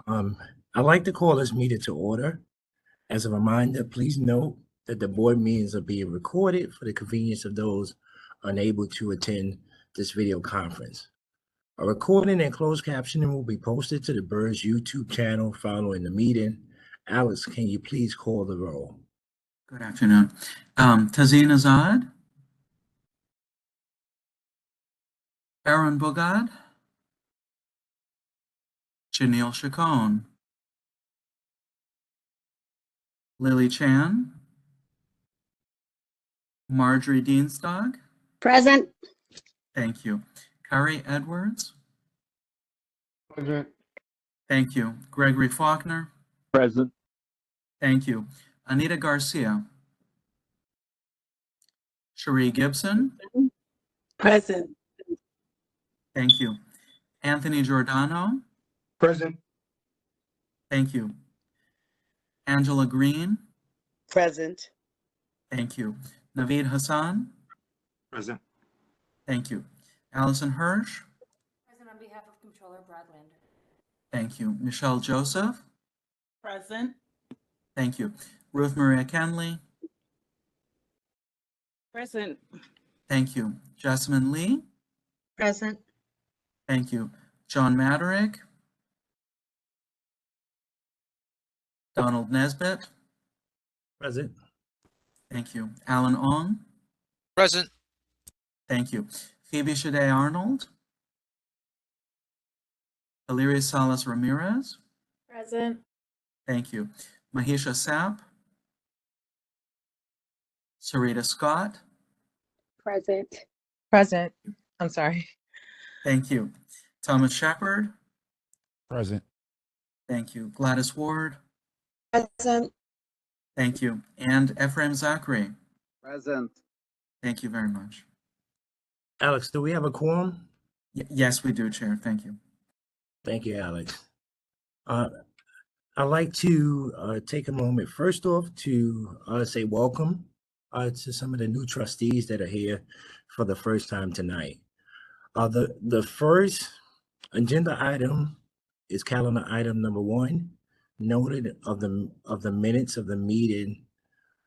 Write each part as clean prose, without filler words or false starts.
Um, I'd like to call this meeting to order. As a reminder, please note that the board meetings are being recorded for the convenience of those unable to attend this video conference. A recording and closed captioning will be posted to the BERS YouTube channel following the meeting. Alex, can you please call the roll? Good afternoon. Tazeen Azad, Aaron Bogad, Janelle Chacon, Lily Chan, Marjorie Dienstag. Present. Thank you. Kari Edwards. Present. Thank you. Gregory Faulkner. Present. Thank you. Anita Garcia. Cherie Gibson. Present. Thank you. Anthony Giordano. Present. Thank you. Angela Green. Present. Thank you. Naveed Hassan. Present. Thank you. Allison Hirsch. Present on behalf of Controller Broadland. Thank you. Michelle Joseph. Present. Thank you. Ruth Maria Kenley. Present. Thank you. Jasmine Lee. Present. Thank you. John Maderick. Donald Nesbitt. Present. Thank you. Alan Ong. Present. Thank you. Phoebe Shade Arnold. Valeria Salas Ramirez. Present. Thank you. Mahisha Sapp. Sarita Scott. Present. Present. I'm sorry. Thank you. Thomas Shepard. Present. Thank you. Gladys Ward. Present. Thank you. And Ephraim Zachary. Present. Thank you very much. Alex, do we have a quorum? Yes, we do, Chair. Thank you. Thank you, Alex. I'd like to take a moment, first off, to say welcome to some of the new trustees that are here for the first time tonight. The first agenda item is calendar item number 1, noted of the minutes of the meeting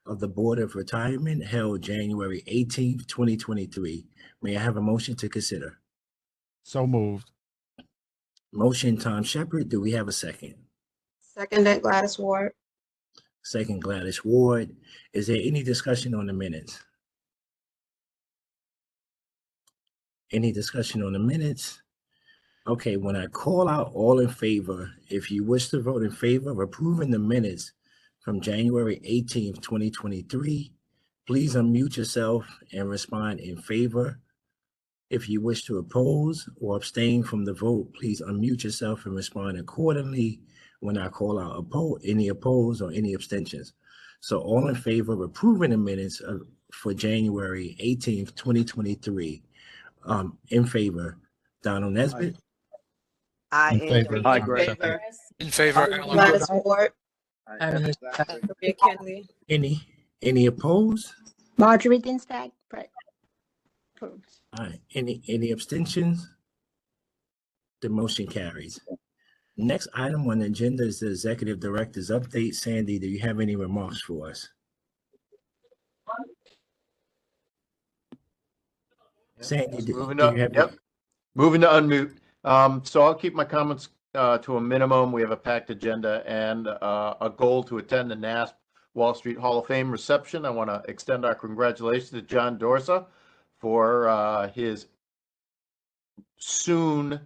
of the Board of Retirement held January 18th, 2023. May I have a motion to consider? So moved. Motion, Tom Shepard. Do we have a second? Seconded, Gladys Ward. Second, Gladys Ward. Is there any discussion on the minutes? Any discussion on the minutes? Okay, when I call out all in favor, if you wish to vote in favor of approving the minutes from January 18th, 2023, please unmute yourself and respond in favor. If you wish to oppose or abstain from the vote, please unmute yourself and respond accordingly when I call out any opposed or any abstentions. So all in favor of approving the minutes for January 18th, 2023, in favor, Donald Nesbitt. I In favor. am Aye, in Greg. favor. In favor, Alan. Gladys Ward. Maria Kenley. Any opposed? Marjorie Dienstag. Approved. All right, any abstentions? The motion carries. Next item on the agenda is the Executive Director's update. Sandy, do you have any remarks for us? Sandy, do you have? Moving to unmute. So I'll keep my comments to a minimum. We have a packed agenda and a goal to attend the NASP Wall Street Hall of Fame reception. I want to extend our congratulations to John Dorsa for his soon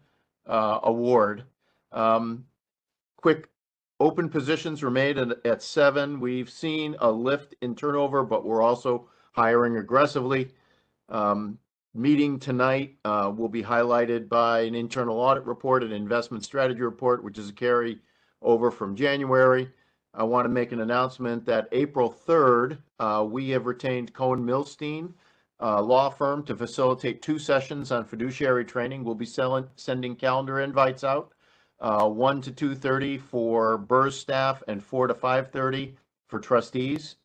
award. Quick open positions were made at 7. We've seen a lift in turnover, but we're also hiring aggressively. Meeting tonight will be highlighted by an internal audit report, an investment strategy report, which is a carry over from January. I want to make an announcement that April 3rd, we have retained Cohen Milstein law firm to facilitate 2 sessions on fiduciary training. We'll be sending calendar invites out, 1 to 2:30 for BERS staff and 4 to 5:30 for trustees.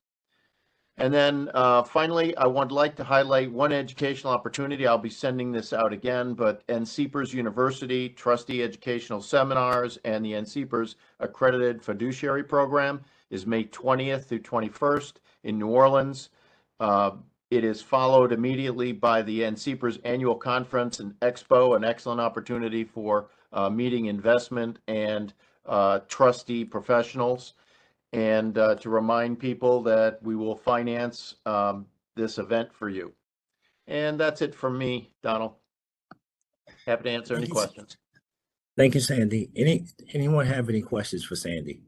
And then finally, I would like to highlight one educational opportunity. I'll be sending this out again, but NCBERS University Trustee Educational Seminars and the NCBERS Accredited Fiduciary Program is May 20th through 21st in New Orleans. It is followed immediately by the NCBERS Annual Conference and Expo, an excellent opportunity for meeting investment and trustee professionals. And to remind people that we will finance this event for you. And that's it from me, Donald. Happy to answer any questions. Thank you, Sandy. Anyone have any questions for Sandy?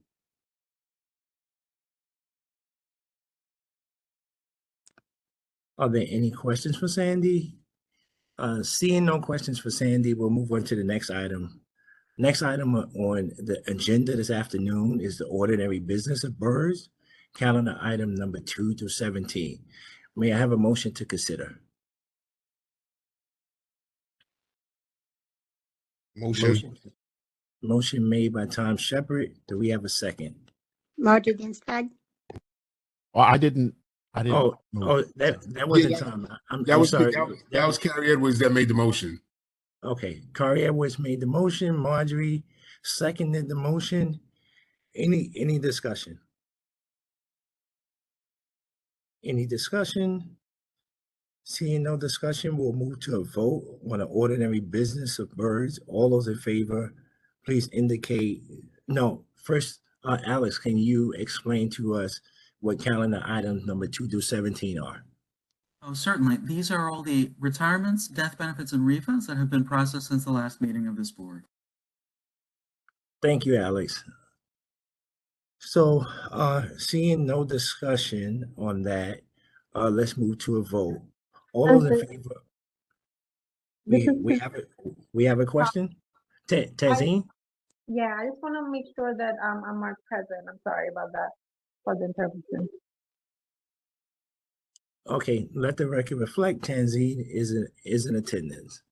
Are there any questions for Sandy? Seeing no questions for Sandy, we'll move on to the next item. Next item on the agenda this afternoon is the ordinary business of BERS, calendar item number 2 to 17. May I have a motion to consider? Motion made by Tom Shepherd. Do we have a second? Marjorie Ginsburg. Well, I didn't. Oh, move. that wasn't Yeah, Tom. I'm That was sorry. that was Carrie Edwards that made the motion. Okay, Carrie Edwards made the motion. Marjorie seconded the motion. Any discussion? Any discussion? Seeing no discussion, we'll move to a vote on the ordinary business of BERS. All those in favor, please indicate. No, first, Alex, can you explain to us what calendar items number 2 through 17 are? Oh, certainly. These are all the retirements, death benefits, and refunds that have been processed since the last meeting of this board. Thank you, Alex. So, seeing no discussion on that, let's move to a vote. All those in favor? We have a question? Tazeen? Yeah, I just want to make sure that I'm marked present. I'm sorry about that for the interpretation. Okay, let the record reflect Tanzine is in attendance.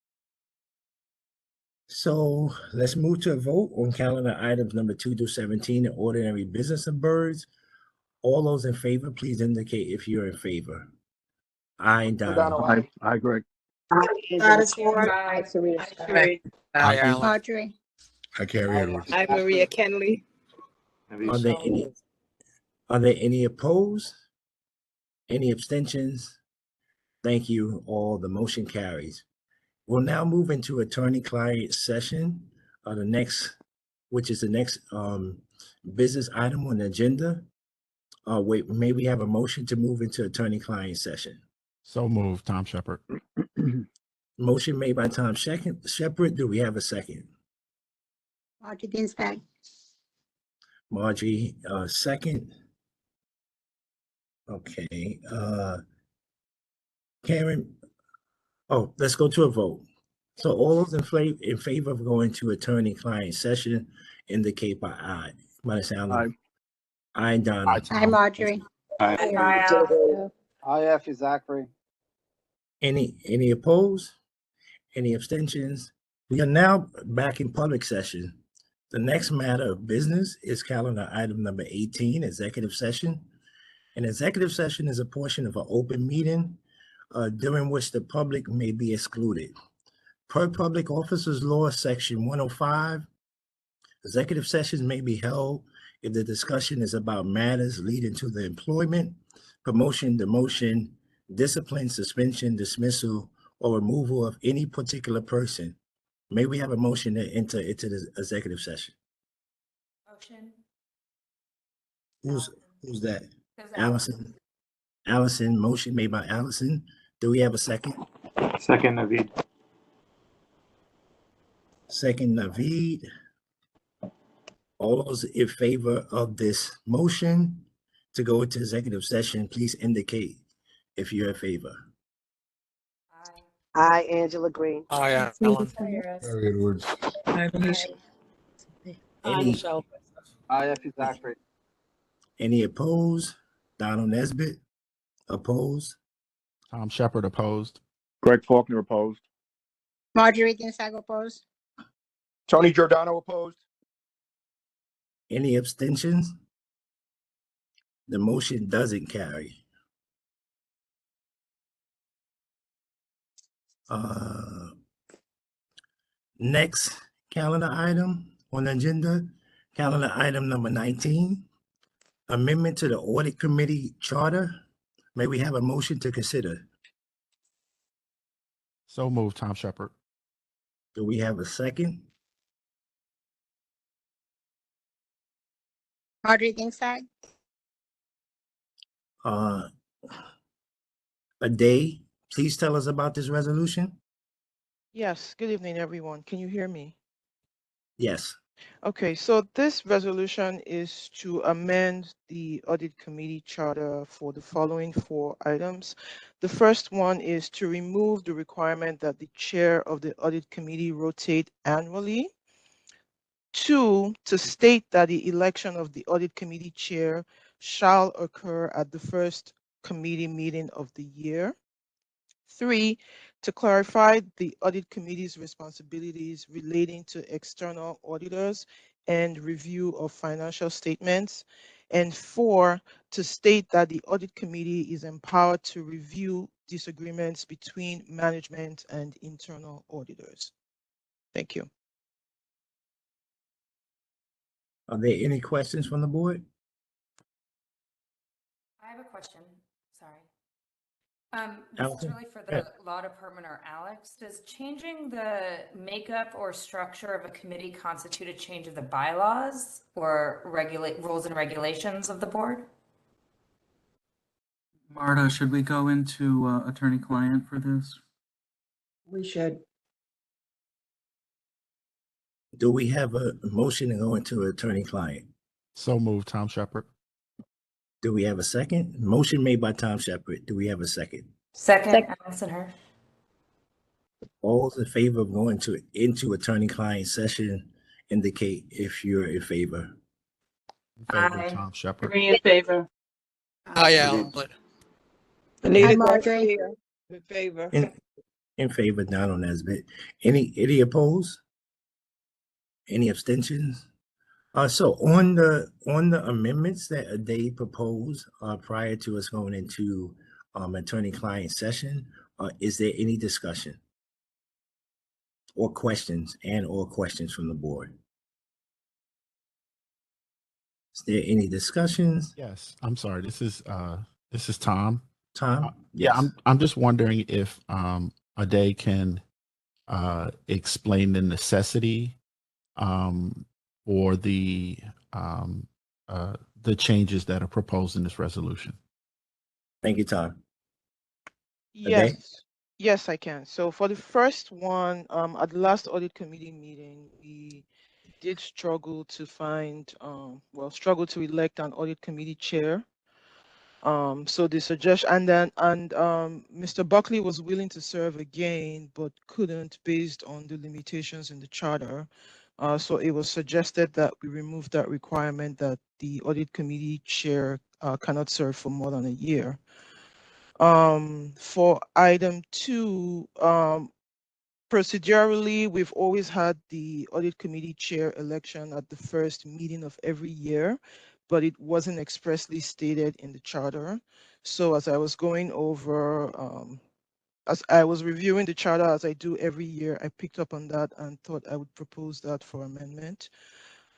So let's move to a vote on calendar items number 2 to 17, the ordinary business of BERS. All those in favor, please indicate if you're in favor. Aye, Donald. Aye, Greg. Gladys Ward. Aye. Aye, Alan. Marjorie. I Carrie Edwards. Aye, Maria Kenley. Are there any opposed? Any abstentions? Thank you all. The motion carries. We'll now move into attorney-client session. Which is the next business item on the agenda. May we have a motion to move into attorney-client session? So moved, Tom Shepherd. Motion made by Tom Shepherd. Do we have a second? Marjorie Ginsburg. Margie, second. Okay, Karen. Oh, let's go to a vote. So all those in favor of going to attorney-client session indicate by aye. By the sound of aye, Donald. Hi, Marjorie. Aye, Zachary. Any opposed? Any abstentions? We are now back in public session. The next matter of business is calendar item number 18, executive session. An executive session is a portion of an open meeting during which the public may be excluded. Per Public Officers Law, Section 105, executive sessions may be held if the discussion is about matters leading to the employment, promotion, demotion, discipline, suspension, dismissal, or removal of any particular person. May we have a motion to enter into the executive session? Motion. Who's that? Allison. Allison, motion made by Allison. Do we have a second? Second, Naveed. Second, Naveed. All those in favor of this motion to go into executive session, please indicate if you're in favor. Aye, Angela Green. Aye, Alan. Carrie Edwards. Aye, Manisha. Any, Michelle. Aye, Zachary. any opposed? Donald Nesbitt, opposed? Tom Shepherd opposed. Greg Faulkner opposed. Marjorie Ginsburg opposed. Tony Giordano opposed. Any abstentions? The motion doesn't carry. Next calendar item on the agenda, calendar item number 19, amendment to the audit committee charter. May we have a motion to consider? So moved, Tom Shepard. Do we have a second? Marjorie Ginsburg, A day, please tell us about this resolution. Yes, good evening, everyone. Can you hear me? Yes. Okay, so this resolution is to amend the audit committee charter for the following 4 items. The first one is to remove the requirement that the chair of the audit committee rotate annually. 2, to state that the election of the audit committee chair shall occur at the first committee meeting of the year. 3, to clarify the audit committee's responsibilities relating to external auditors and review of financial statements. And 4, to state that the audit committee is empowered to review disagreements between management and internal auditors. Thank you. Are there any questions from the board? I have a question. Sorry. This is Allison? really for Yeah. the law department or Alex. Does changing the makeup or structure of a committee constitute a change of the bylaws or rules and regulations of the board? Marta, should we go into attorney-client for this? We should. Do we have a motion to go into attorney-client? So moved, Tom Shepard. Do we have a second? Motion made by Tom Shepard. Do we have a second? Second, Allison Hirsch. All those in favor of going into attorney-client session indicate if you're in favor. In favor, Aye. Tom Shepard. Agree in favor. Aye, Alan. Hi, Marjorie. In favor. In favor, Donald Nesbitt. Any opposed? Any abstentions? So on the amendments that they proposed prior to us going into attorney-client session, is there any discussion or questions from the board? Is there any discussions? Yes, I'm sorry. This is Tom. Tom? Yeah, I'm just wondering if Ade can explain the necessity for the changes that are proposed in this resolution. Thank you, Tom. Yes, yes, I can. So for the first one, at the last audit committee meeting, we did struggle to struggle to elect an audit committee chair. So the suggestion, and Mr. Buckley was willing to serve again, but couldn't based on the limitations in the charter. So it was suggested that we remove that requirement that the audit committee chair cannot serve for more than a year. For item 2, procedurally, we've always had the audit committee chair election at the first meeting of every year, but it wasn't expressly stated in the charter. So as I was going over, as I was reviewing the charter as I do every year, I picked up on that and thought I would propose that for amendment.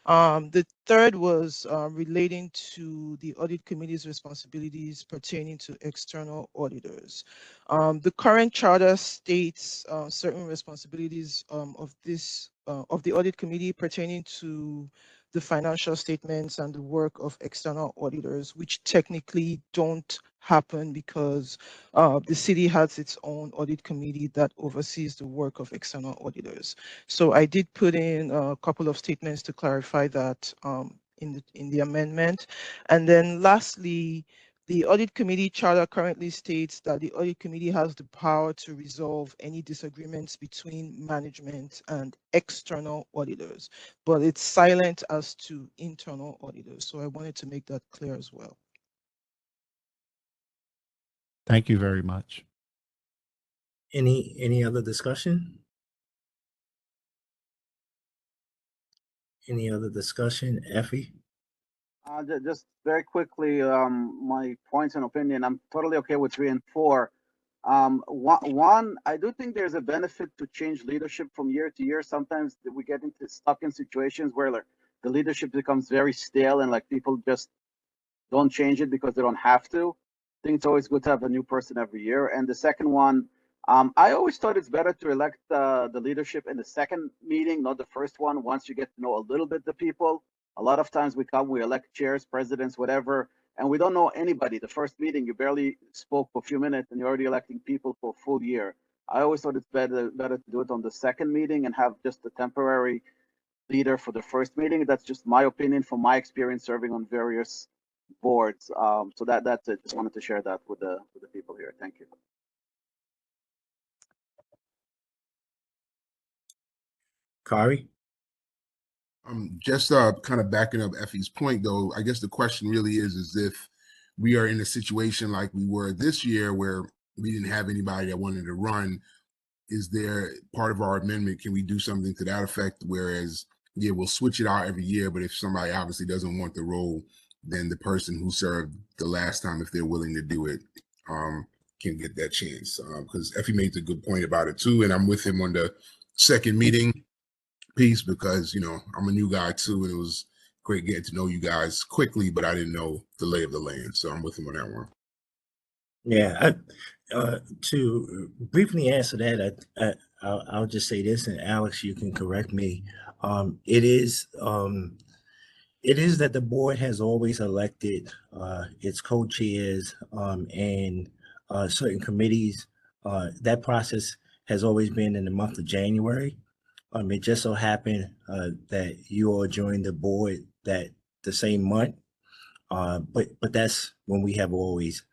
The third was relating to the audit committee's responsibilities pertaining to external auditors. The current charter states certain responsibilities of the audit committee pertaining to the financial statements and the work of external auditors, which technically don't happen because the city has its own audit committee that oversees the work of external auditors. So I did put in a couple of statements to clarify that in the amendment. And then lastly, the audit committee charter currently states that the audit committee has the power to resolve any disagreements between management and external auditors, but it's silent as to internal auditors. So I wanted to make that clear as well. Thank you very much. Any other discussion? Any other discussion? Effie? Just very quickly, my points and opinion. I'm totally okay with 3 and 4. One, I do think there's a benefit to change leadership from year to year. Sometimes we get stuck in situations where like, the leadership becomes very stale and like people just don't change it because they don't have to. I think it's always good to have a new person every year. And the second one, I always thought it's better to elect the leadership in the second meeting, not the first one, once you get to know a little bit the people. A lot of times we elect chairs, presidents, whatever, and we don't know anybody. The first meeting, you barely spoke for a few minutes and you're already electing people for a full year. I always thought it's better to do it on the second meeting and have just a temporary leader for the first meeting. That's just my opinion from my experience serving on various boards. So that's it. Just wanted to share that with the people here. Thank you. Kari? Just kind of backing up Effie's point, though, I guess the question really is if we are in a situation like we were this year where we didn't have anybody that wanted to run, is there part of our amendment, can we do something to that effect? Whereas, yeah, we'll switch it out every year, but if somebody obviously doesn't want the role, then the person who served the last time, if they're willing to do it, can get that chance. Because Effie made a good point about it too, and I'm with him on the second meeting piece because, you know, I'm a new guy too, and it was great getting to know you guys quickly, but I didn't know the lay of the land, so I'm with him on that one. Yeah, to briefly answer that, I'll just say this, and Alex, you can correct me. It is that the board has always elected its co-chairs and certain committees. That process has always been in the month of January. It just so happened that you all joined the board that the same month, but that's when we have always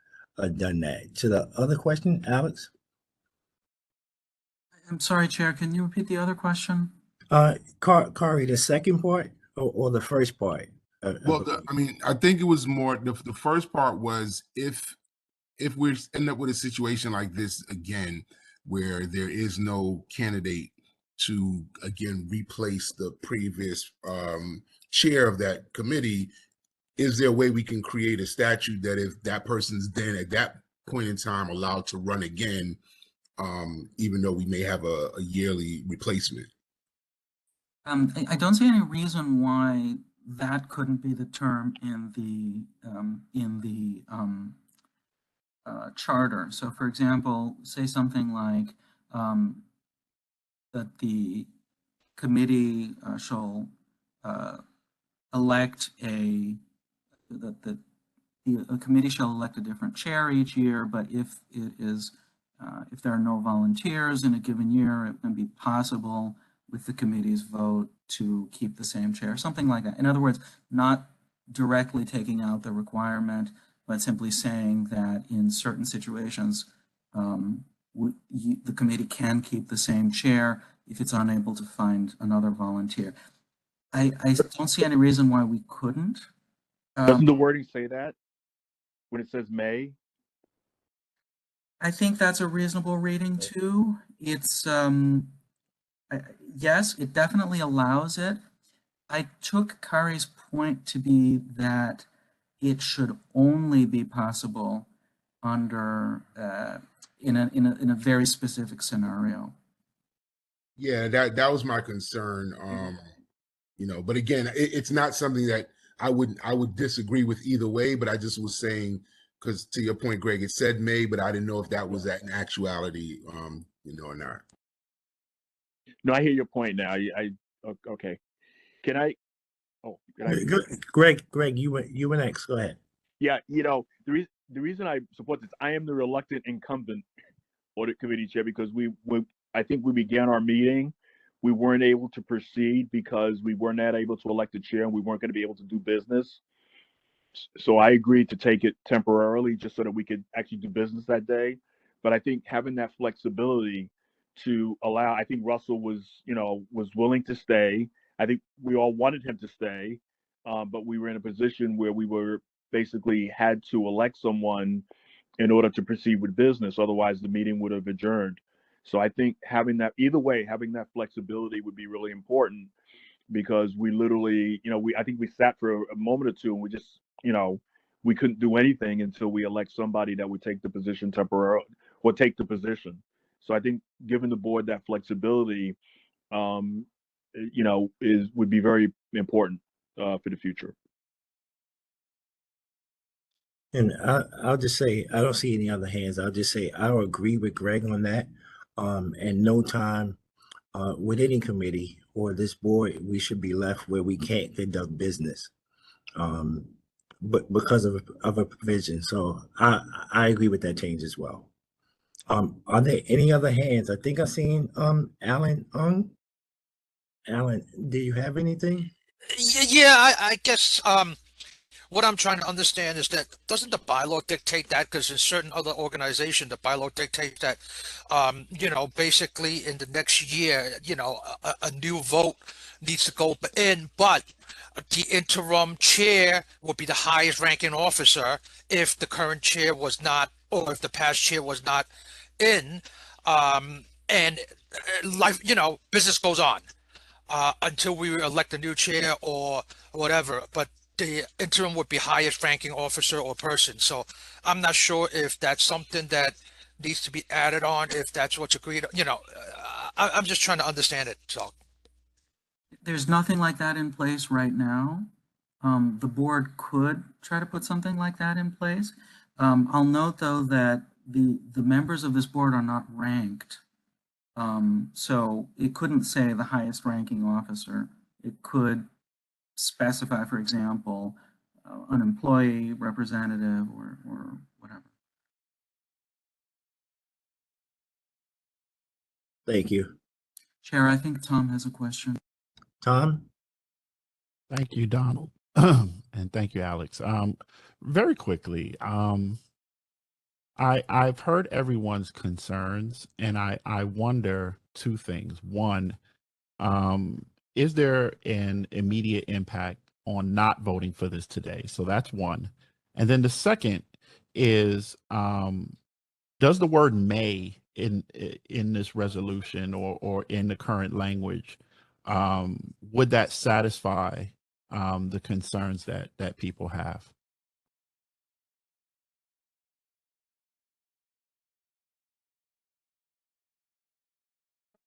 done that. To the other question, Alex? I'm sorry, Chair, can you repeat the other question? Kari, the second part or the first part? Well, I mean, I think it was more the first part was if we end up with a situation like this again, where there is no candidate to again replace the previous chair of that committee, is there a way we can create a statute that if that person's then at that point in time allowed to run again, even though we may have a yearly replacement? I don't see any reason why that couldn't be the term in the charter. So, for example, say something like that the committee shall elect a committee shall elect a different chair each year, but if there are no volunteers in a given year, it can be possible with the committee's vote to keep the same chair, something like that. In other words, not directly taking out the requirement, but simply saying that in certain situations, the committee can keep the same chair if it's unable to find another volunteer. I don't see any reason why we couldn't. Doesn't the wording say that when it says may? I think that's a reasonable reading too. It's yes, it definitely allows it. I took Kari's point to be that it should only be possible under in a very specific scenario. Yeah, that was my concern. You know, but again, it's not something that I would disagree with either way, but I just was saying, because to your point, Greg, it said may, but I didn't know if that was that in actuality, you know, or not. No, I hear your point now. Okay. Can I? Oh, Greg, you were next. Go ahead. Yeah, you know, the reason I support this, I am the reluctant incumbent audit committee chair because I think we began our meeting, we weren't able to proceed because we were not able to elect a chair and we weren't going to be able to do business. So I agreed to take it temporarily just so that we could actually do business that day. But I think having that flexibility to allow, I think Russell was willing to stay. I think we all wanted him to stay, but we were in a position where we were basically had to elect someone in order to proceed with business. Otherwise, the meeting would have adjourned. So I think having that, either way, having that flexibility would be really important because we literally, I think we sat for a moment or two and we just, we couldn't do anything until we elect somebody that would take the position temporarily or take the position. So I think giving the board that flexibility, would be very important for the future. And I'll just say, I don't see any other hands. I'll just say, I'll agree with Greg on that. And no time with any committee or this board, we should be left where we can't conduct business. But because of a provision. So I agree with that change as well. Are there any other hands? I think I seen Alan Ung. Alan, do you have anything? Yeah, I guess what I'm trying to understand is that doesn't the bylaw dictate that? Because in certain other organizations, the bylaw dictates that, basically in the next year, a new vote needs to go in, but the interim chair will be the highest ranking officer if the current chair was not, or if the past chair was not in, and life, business goes on until we elect a new chair or whatever. But the interim would be highest ranking officer or person. So I'm not sure if that's something that needs to be added on, if that's what's agreed. I'm just trying to understand it. So There's nothing like that in place right now. The board could try to put something like that in place. I'll note though that the members of this board are not ranked. So it couldn't say the highest ranking officer. It could specify, for example, an employee representative or whatever. Thank you. Chair, I think Tom has a question. Tom? Thank you, Donald. And thank you, Alex. Very quickly, I've heard everyone's concerns, and I wonder two things. One, is there an immediate impact on not voting for this today? So that's one. And then the second is, does the word may in this resolution or in the current language, would that satisfy the concerns that people have?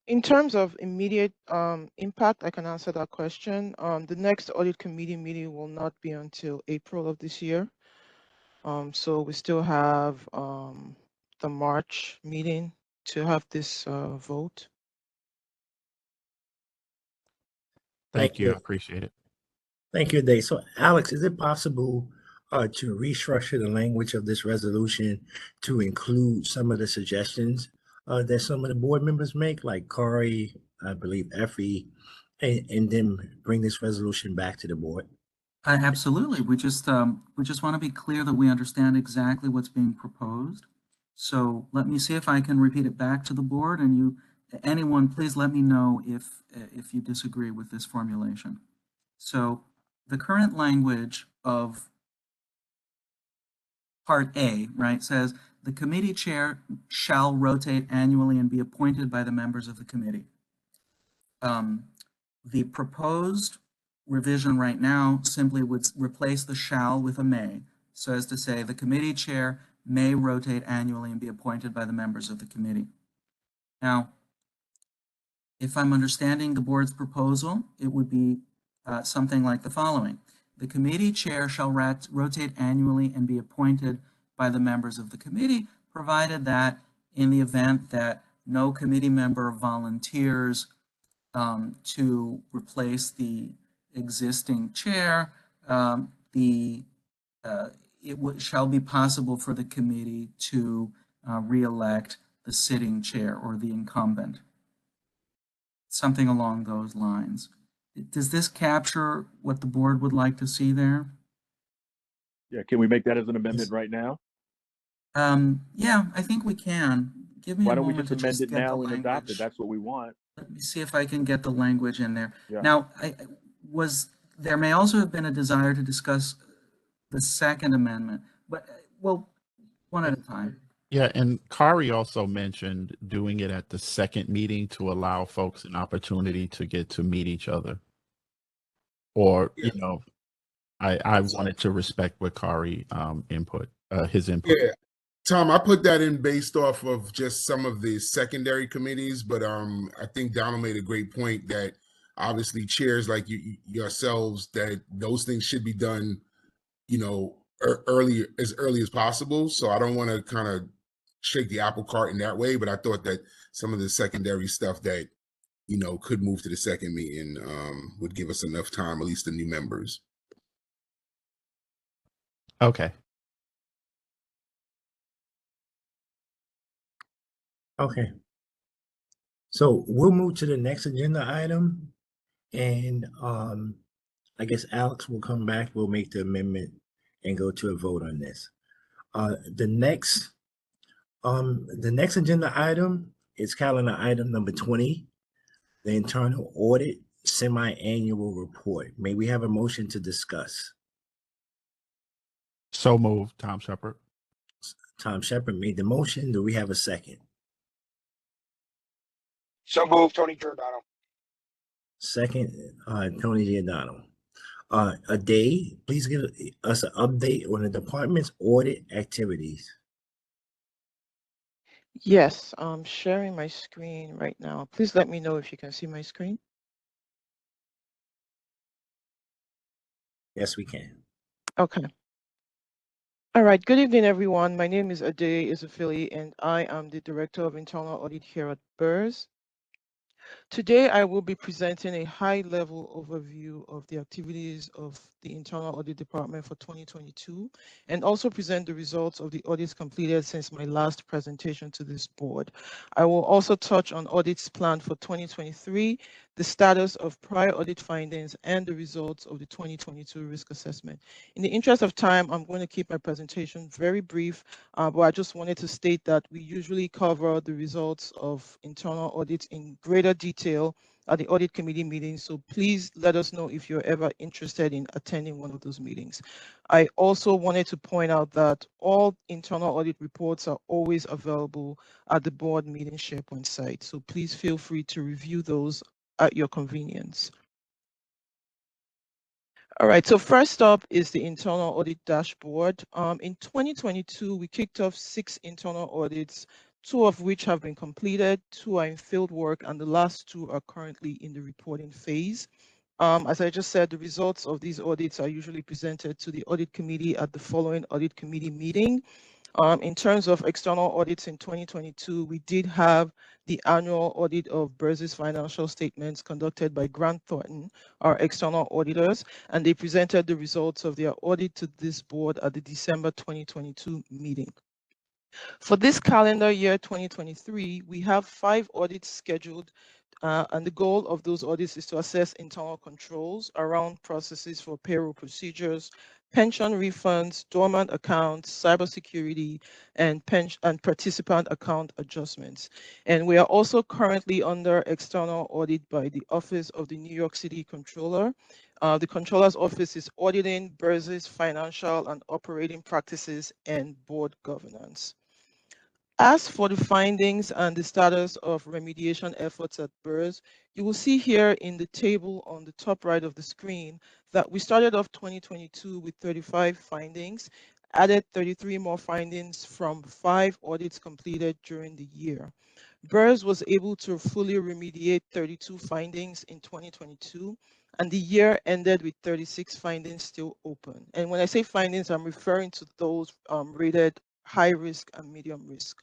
In terms of immediate impact, I can answer that question. The next audit committee meeting will not be until April of this year. So we still have the March meeting to have this vote. Thank you. I appreciate it. Thank you, Dave. So Alex, is it possible to restructure the language of this resolution to include some of the suggestions that some of the board members make, like Corey, I believe Effie, and then bring this resolution back to the board? Absolutely. We just want to be clear that we understand exactly what's being proposed. So let me see if I can repeat it back to the board, and anyone, please let me know if you disagree with this formulation. So the current language of Part A, right, says the committee chair shall rotate annually and be appointed by the members of the committee. The proposed revision right now simply would replace the shall with a may, so as to say the committee chair may rotate annually and be appointed by the members of the committee. Now, if I'm understanding the board's proposal, it would be something like the following. The committee chair shall rotate annually and be appointed by the members of the committee, provided that in the event that no committee member volunteers to replace the existing chair, it shall be possible for the committee to re-elect the sitting chair or the incumbent. Something along those lines. Does this capture what the board would like to see there? Yeah, can we make that as an amendment right now? Yeah, I think we can. Give me Why a don't we moment just to amend it get the now and adopt it? language. That's what we want. Let me see if I can get the language in there. Yeah. Now, there may also have been a desire to discuss the second amendment, but well, one at a time. Yeah, and Kari also mentioned doing it at the second meeting to allow folks an opportunity to get to meet each other. Or, I wanted to respect what Kari his input. Yeah. Tom, I put that in based off of just some of the secondary committees, but I think Donald made a great point that obviously chairs like yourselves, that those things should be done, you know, early as possible. So I don't want to kind of shake the apple cart in that way, but I thought that some of the secondary stuff that, you know, could move to the second meeting would give us enough time, at least the new members. Okay. Okay. So we'll move to the next agenda item, and I guess Alex will come back. We'll make the amendment and go to a vote on this. The next agenda item is calendar item number 20, the internal audit semi-annual report. May we have a motion to discuss? So moved, Tom Shepard. Tom Shepard made the motion. Do we have a second? So moved, Tony Giordano. Second, Tony Giordano. A day, please give us an update on the department's audit activities. Yes, I'm sharing my screen right now. Please let me know if you can see my screen. Yes, we can. Okay. All right. Good evening, everyone. My name is Ade Isafili, and I am the Director of Internal Audit here at BERS. Today, I will be presenting a high-level overview of the activities of the Internal Audit Department for 2022, and also present the results of the audits completed since my last presentation to this board. I will also touch on audits planned for 2023, the status of prior audit findings, and the results of the 2022 risk assessment. In the interest of time, I'm going to keep my presentation very brief, but I just wanted to state that we usually cover the results of internal audits in greater detail at the audit committee meetings. So please let us know if you're ever interested in attending one of those meetings. I also wanted to point out that all internal audit reports are always available at the board meeting SharePoint site. So please feel free to review those at your convenience. All right, so first up is the internal audit dashboard. In 2022, we kicked off 6 internal audits, 2 of which have been completed, 2 are in field work, and the last 2 are currently in the reporting phase. As I just said, the results of these audits are usually presented to the audit committee at the following audit committee meeting. In terms of external audits in 2022, we did have the annual audit of BERS's financial statements conducted by Grant Thornton, our external auditors, and they presented the results of their audit to this board at the December 2022 meeting. For this calendar year 2023, we have 5 audits scheduled, and the goal of those audits is to assess internal controls around processes for payroll procedures, pension refunds, dormant accounts, cybersecurity, and participant account adjustments. And we are also currently under external audit by the Office of the New York City Controller. The Controller's Office is auditing BERS's financial and operating practices and board governance. As for the findings and the status of remediation efforts at BERS, you will see here in the table on the top right of the screen that we started off 2022 with 35 findings, added 33 more findings from 5 audits completed during the year. BERS was able to fully remediate 32 findings in 2022, and the year ended with 36 findings still open. And when I say findings, I'm referring to those rated high risk and medium risk.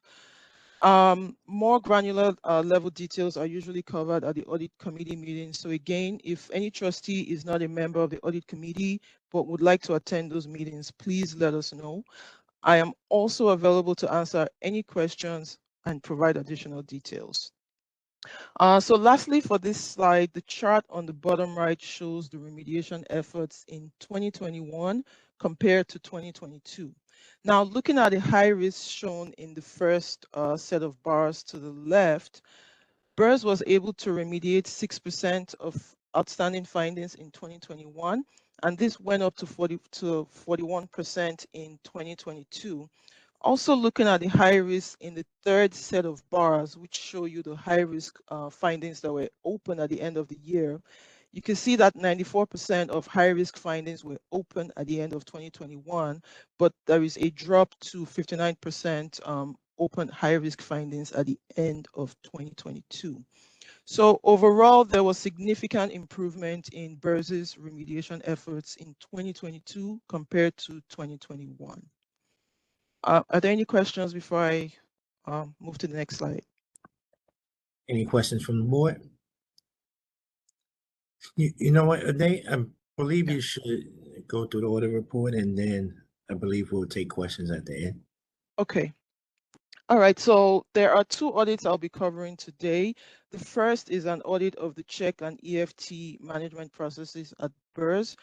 More granular level details are usually covered at the audit committee meeting. So again, if any trustee is not a member of the audit committee but would like to attend those meetings, please let us know. I am also available to answer any questions and provide additional details. So lastly, for this slide, the chart on the bottom right shows the remediation efforts in 2021 compared to 2022. Now, looking at the high risk shown in the first set of bars to the left, BERS was able to remediate 6% of outstanding findings in 2021, and this went up to 41% in 2022. Also looking at the high risk in the third set of bars, which show you the high risk findings that were open at the end of the year, You can see that 94% of high-risk findings were open at the end of 2021, but there is a drop to 59% open high-risk findings at the end of 2022. So overall, there was significant improvement in BERS's remediation efforts in 2022 compared to 2021. Are there any questions before I move to the next slide? Any questions from the board? You know what, I believe you should go through the audit report, and then I believe we'll take questions at the end. Okay. All right, so there are two audits I'll be covering today. The first is an audit of the check and EFT management processes at BERS.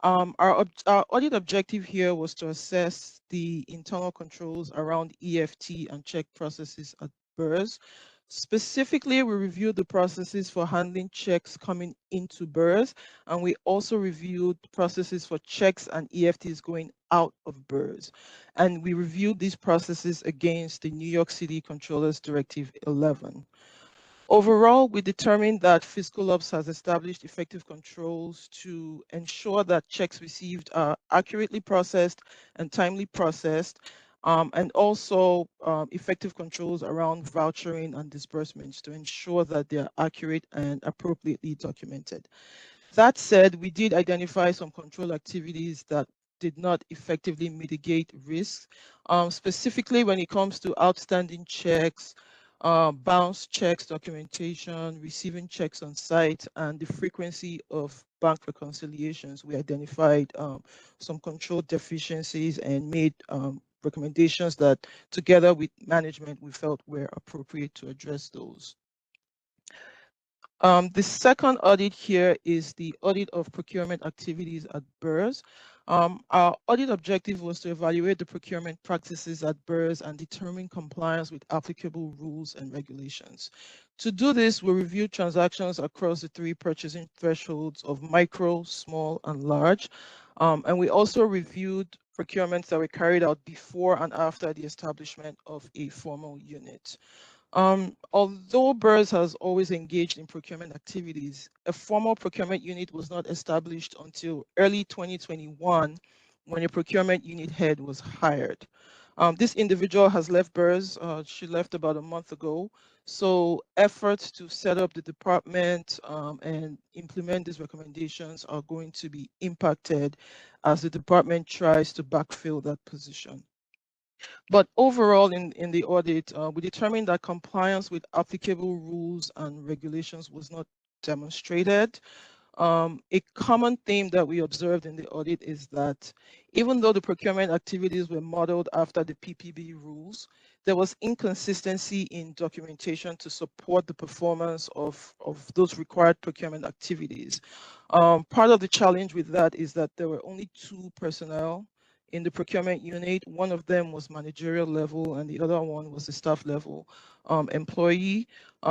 Our audit objective here was to assess the internal controls around EFT and check processes at BERS. Specifically, we reviewed the processes for handling checks coming into BERS, and we also reviewed processes for checks and EFTs going out of BERS. And we reviewed these processes against the New York City Controllers Directive 11. Overall, we determined that Fiscal Ops has established effective controls to ensure that checks received are accurately processed and timely processed, and also effective controls around vouchering and disbursements to ensure that they are accurate and appropriately documented. That said, we did identify some control activities that did not effectively mitigate risks, specifically when it comes to outstanding checks, bounce checks documentation, receiving checks on site, and the frequency of bank reconciliations. We identified some control deficiencies and made recommendations that, together with management, we felt were appropriate to address those. The second audit here is the audit of procurement activities at BERS. Our audit objective was to evaluate the procurement practices at BERS and determine compliance with applicable rules and regulations. To do this, we reviewed transactions across the three purchasing thresholds of micro, small, and large. And we also reviewed procurements that were carried out before and after the establishment of a formal unit. Although BERS has always engaged in procurement activities, a formal procurement unit was not established until early 2021 when a procurement unit head was hired. This individual has left BERS. She left about a month ago. So efforts to set up the department and implement these recommendations are going to be impacted as the department tries to backfill that position. But overall, in the audit, we determined that compliance with applicable rules and regulations was not demonstrated. A common theme that we observed in the audit is that even though the procurement activities were modeled after the PPB rules, there was inconsistency in documentation to support the performance of those required procurement activities. Part of the challenge with that is that there were only 2 personnel in the procurement unit. One of them was managerial level and the other one was the staff level employee.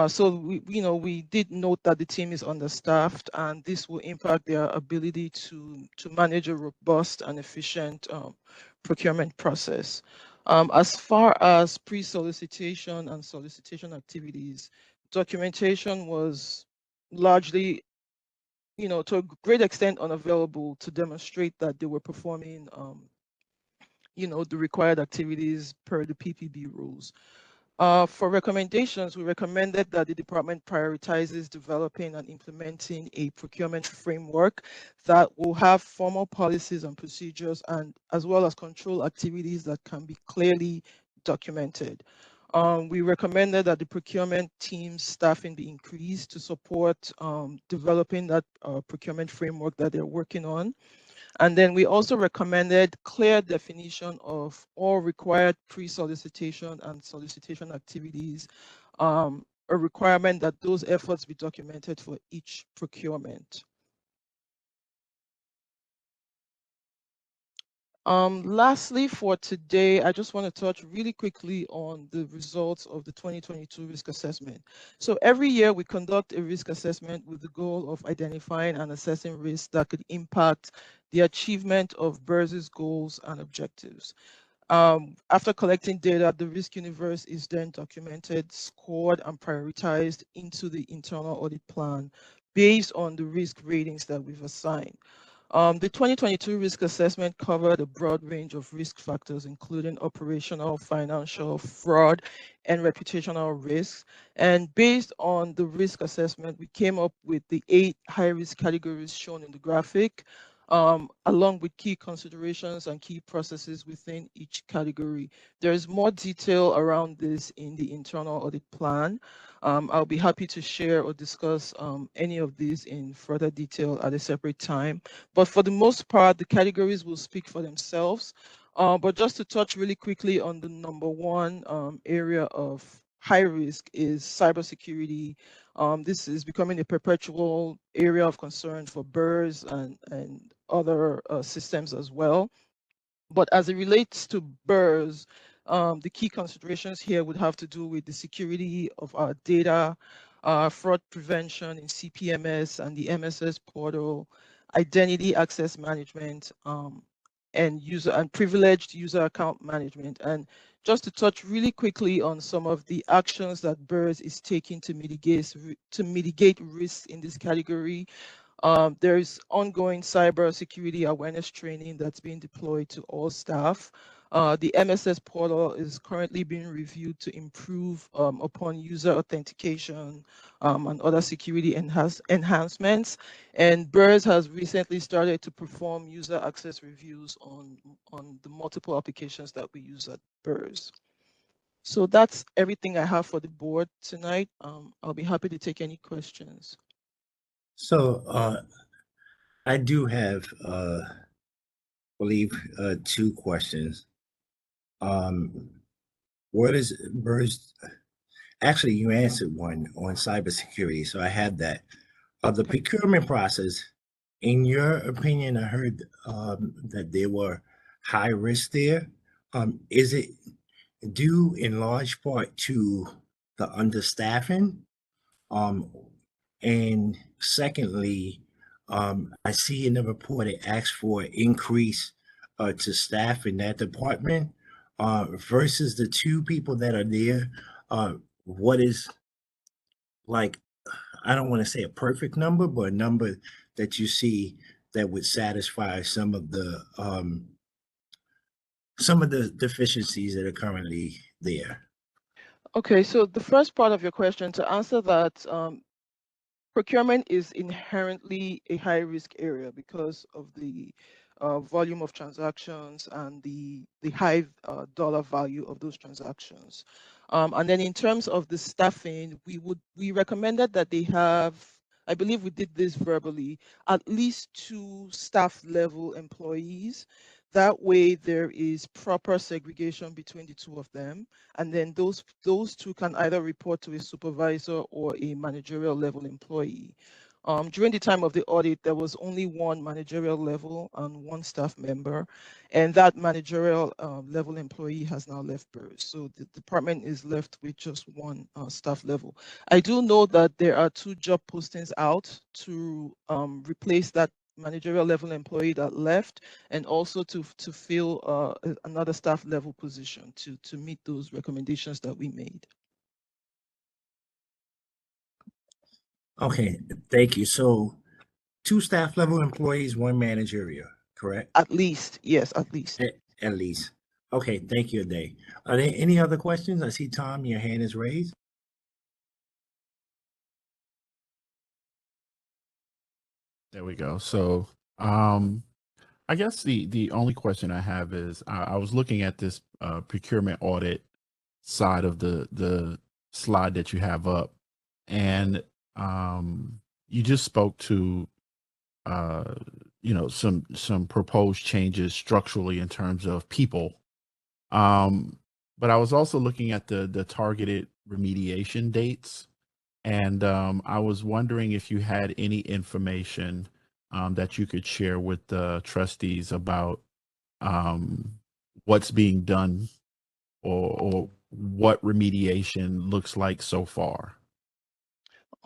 So we did note that the team is understaffed, and this will impact their ability to manage a robust and efficient procurement process. As far as pre-solicitation and solicitation activities, documentation was largely, to a great extent unavailable to demonstrate that they were performing the required activities per the PPB rules. For recommendations, we recommended that the department prioritizes developing and implementing a procurement framework that will have formal policies and procedures, and as well as control activities that can be clearly documented. We recommended that the procurement team's staffing be increased to support developing that procurement framework that they're working on. And then we also recommended clear definition of all required pre-solicitation and solicitation activities, a requirement that those efforts be documented for each procurement. Lastly, for today, I just want to touch really quickly on the results of the 2022 risk assessment. So every year we conduct a risk assessment with the goal of identifying and assessing risks that could impact the achievement of BERS's goals and objectives. After collecting data, the risk universe is then documented, scored, and prioritized into the internal audit plan based on the risk ratings that we've assigned. The 2022 risk assessment covered a broad range of risk factors, including operational, financial, fraud, and reputational risks. And based on the risk assessment, we came up with the 8 high-risk categories shown in the graphic, along with key considerations and key processes within each category. There's more detail around this in the internal audit plan. I'll be happy to share or discuss any of these in further detail at a separate time. But for the most part, the categories will speak for themselves. But just to touch really quickly on the number one area of high risk is cybersecurity. This is becoming a perpetual area of concern for BERS and other systems as well. But as it relates to BERS, the key considerations here would have to do with the security of our data, fraud prevention in CPMS and the MSS portal, identity access management, and privileged user account management. And just to touch really quickly on some of the actions that BERS is taking to mitigate risks in this category. There's ongoing cybersecurity awareness training that's being deployed to all staff. The MSS portal is currently being reviewed to improve upon user authentication and other security enhancements. And BERS has recently started to perform user access reviews on the multiple applications that we use at BERS. So that's everything I have for the board tonight. I'll be happy to take any questions. So I do have, believe, 2 questions. What is BERS? Actually, you answered one on cybersecurity, so I had that. The procurement process, in your opinion, I heard that there were high risks there. Is it due in large part to the understaffing? And secondly, I see in the report it asks for an increase to staff in that department versus the 2 people that are there. What is, like, I don't want to say a perfect number, but a number that you see that would satisfy some of the deficiencies that are currently there? Okay, so the first part of your question, to answer that, procurement is inherently a high risk area because of the volume of transactions and the high dollar value of those transactions. And then in terms of the staffing, we recommended that they have, I believe we did this verbally, at least 2 staff level employees. That way there is proper segregation between the 2 of them. And then those 2 can either report to a supervisor or a managerial level employee. During the time of the audit, there was only 1 managerial level and 1 staff member, and that managerial level employee has now left BERS. So the department is left with just 1 staff level. I do know that there are 2 job postings out to replace that managerial level employee that left, and also to fill another staff level position to meet those recommendations that we made. Okay, thank you. So 2 staff level employees, 1 managerial, correct? At least, yes, at least. At least. Okay, thank you, Ade. Are there any other questions? I see, Tom, your hand is raised. There we go. So I guess the only question I have is I was looking at this procurement audit side of the slide that you have up, and you just spoke to some proposed changes structurally in terms of people. But I was also looking at the targeted remediation dates, and I was wondering if you had any information that you could share with the trustees about what's being done or what remediation looks like so far.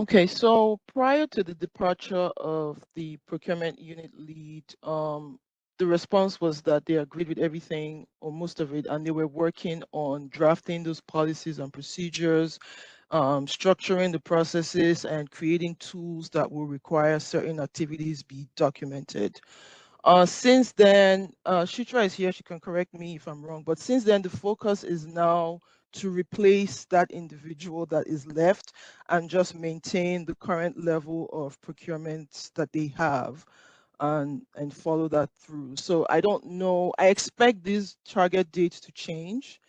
Okay, so prior to the departure of the procurement unit lead, the response was that they agreed with everything or most of it, and they were working on drafting those policies and procedures structuring the processes and creating tools that will require certain activities be documented. Since then, Shitra is here, she can correct me if I'm wrong, but since then the focus is now to replace that individual that is left and just maintain the current level of procurement that they have and follow that through. So I don't know, I expect these target dates to change,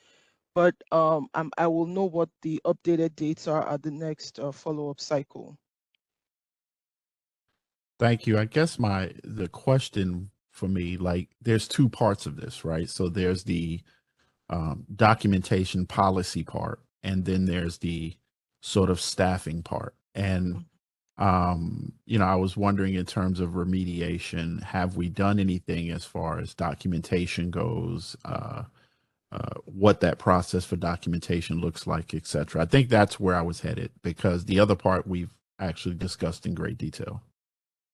but I will know what the updated dates are at the next follow-up cycle. Thank you. I guess the question for me, like, there's two parts of this, right? So there's the documentation policy part, and then there's the sort of staffing part. And I was wondering, in terms of remediation, have we done anything as far as documentation goes? What that process for documentation looks like, et cetera. I think that's where I was headed, because the other part we've actually discussed in great detail.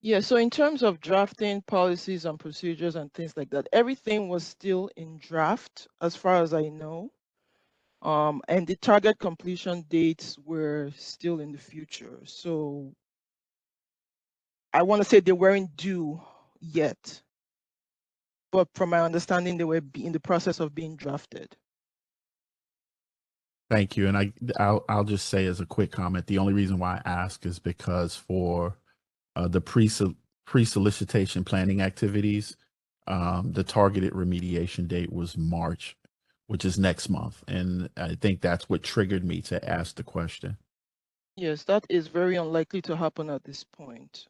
Yeah, so in terms of drafting policies and procedures and things like that, everything was still in draft as far as I know. And the target completion dates were still in the future. So I want to say they weren't due yet, but from my understanding, they were in the process of being drafted. Thank you. And I'll just say, as a quick comment, the only reason why I ask is because for the pre-solicitation planning activities, the targeted remediation date was March, which is next month. And I think that's what triggered me to ask the question. Yes, that is very unlikely to happen at this point.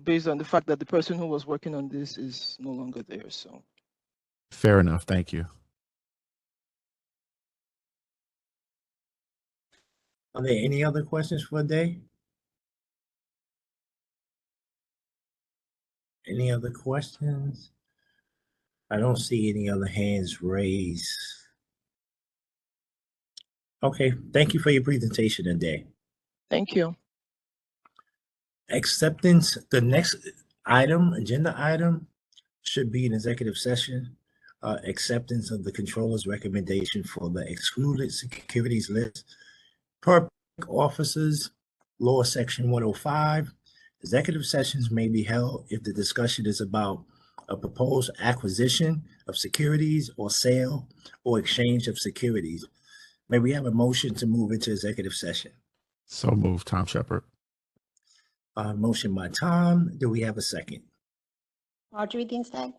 Based on the fact that the person who was working on this is no longer there. So fair enough. Thank you. Are there any other questions for the day? Any other questions? I don't see any other hands raised. Okay, thank you for your presentation today. thank you. Acceptance, the next agenda item should be an executive session. Acceptance of the controller's recommendation for the excluded securities list. Per officers, law section 105, executive sessions may be held if the discussion is about a proposed acquisition of securities or sale or exchange of securities. May we have a motion to move into executive session? So moved, Tom Shepard. Motion by Tom. Do we have a second? Marjorie Ginsburg.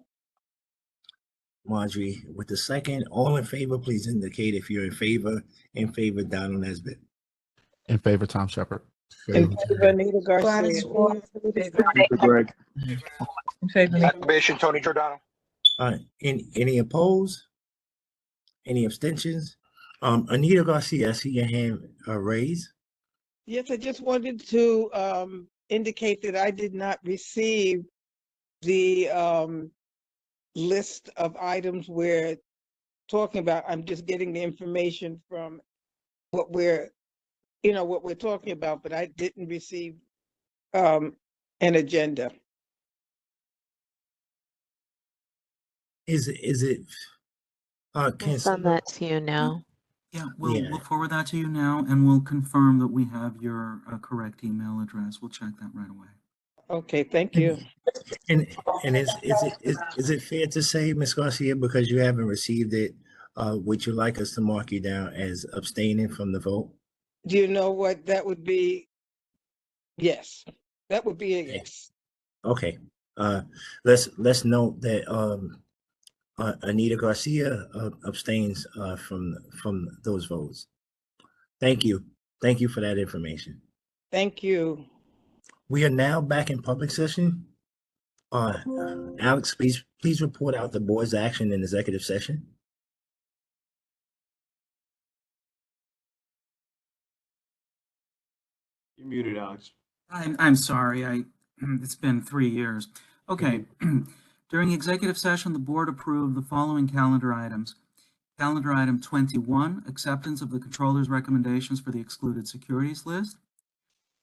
Marjorie with the second. All in favor, please indicate if you're in favor. In favor, Donald Nesbitt. In favor, Tom Shepard. In favor, Anita Garcia. Greg. In favor, Anita. Acclamation, Tony Giordano. Any opposed? Any abstentions? Anita Garcia, I see your hand raised. Yes, I just wanted to indicate that I did not receive the list of items we're talking about. I'm just getting the information from what we're talking about, but I didn't receive an agenda. Is it? I'll send that to you now. Yeah, we'll forward that to you now, and we'll confirm that we have your correct email address. We'll check that right away. Okay, thank you. And is it fair to say, Ms. Garcia, because you haven't received it, would you like us to mark you down as abstaining from the vote? Do you know what that would be? Yes, that would be a yes. Okay. Let's note that Anita Garcia abstains from those votes. Thank you. Thank you for that information. Thank you. We are now back in public session. Alex, please report out the board's action in executive session. You're muted, Alex. I'm sorry. It's been 3 years. Okay. During executive session, the board approved the following calendar items. Calendar item 21, acceptance of the controller's recommendations for the excluded securities list.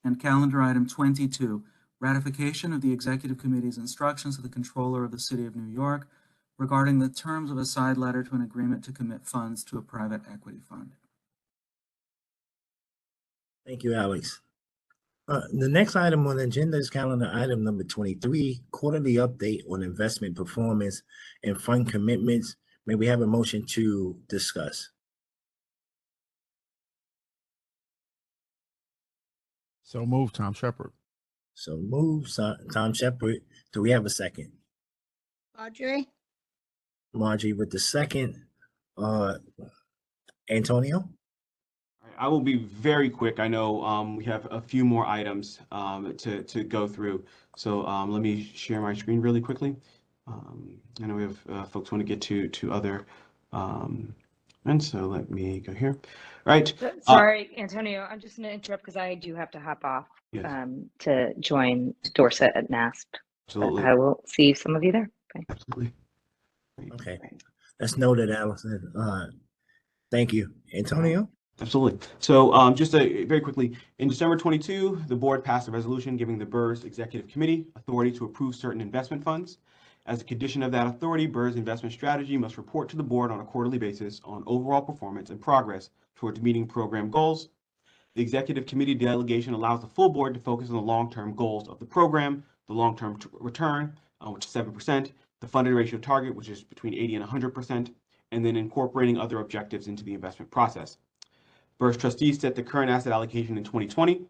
And calendar item 22, ratification of the executive committee's instructions to the controller of the city of New York regarding the terms of a side letter to an agreement to commit funds to a private equity fund. Thank you, Alex. The next item on the agenda is calendar item number 23, quarterly update on investment performance and fund commitments. May we have a motion to discuss? So move, Tom Shepard. So move, Tom Shepard. Do we have a second? Audrey, Margie with the second. Antonio? I will be very quick. I know we have a few more items to go through. So let me share my screen really quickly. I know we have folks want to get to other and so let me go here. Right. Sorry, Antonio, I'm just going to interrupt because I do have to hop off Yes. to join Dorset at NASP. Absolutely. I will see some of you there. Bye. Absolutely. Okay. That's noted, Allison. Thank you. Antonio? Absolutely. So just very quickly, in December 22, the board passed a resolution giving the BERS Executive Committee authority to approve certain investment funds. As a condition of that authority, BERS investment strategy must report to the board on a quarterly basis on overall performance and progress towards meeting program goals. The Executive Committee delegation allows the full board to focus on the long-term goals of the program, the long-term return, which is 7%, the funded ratio target, which is between 80 and 100%, and then incorporating other objectives into the investment process. BERS trustees set the current asset allocation in 2020,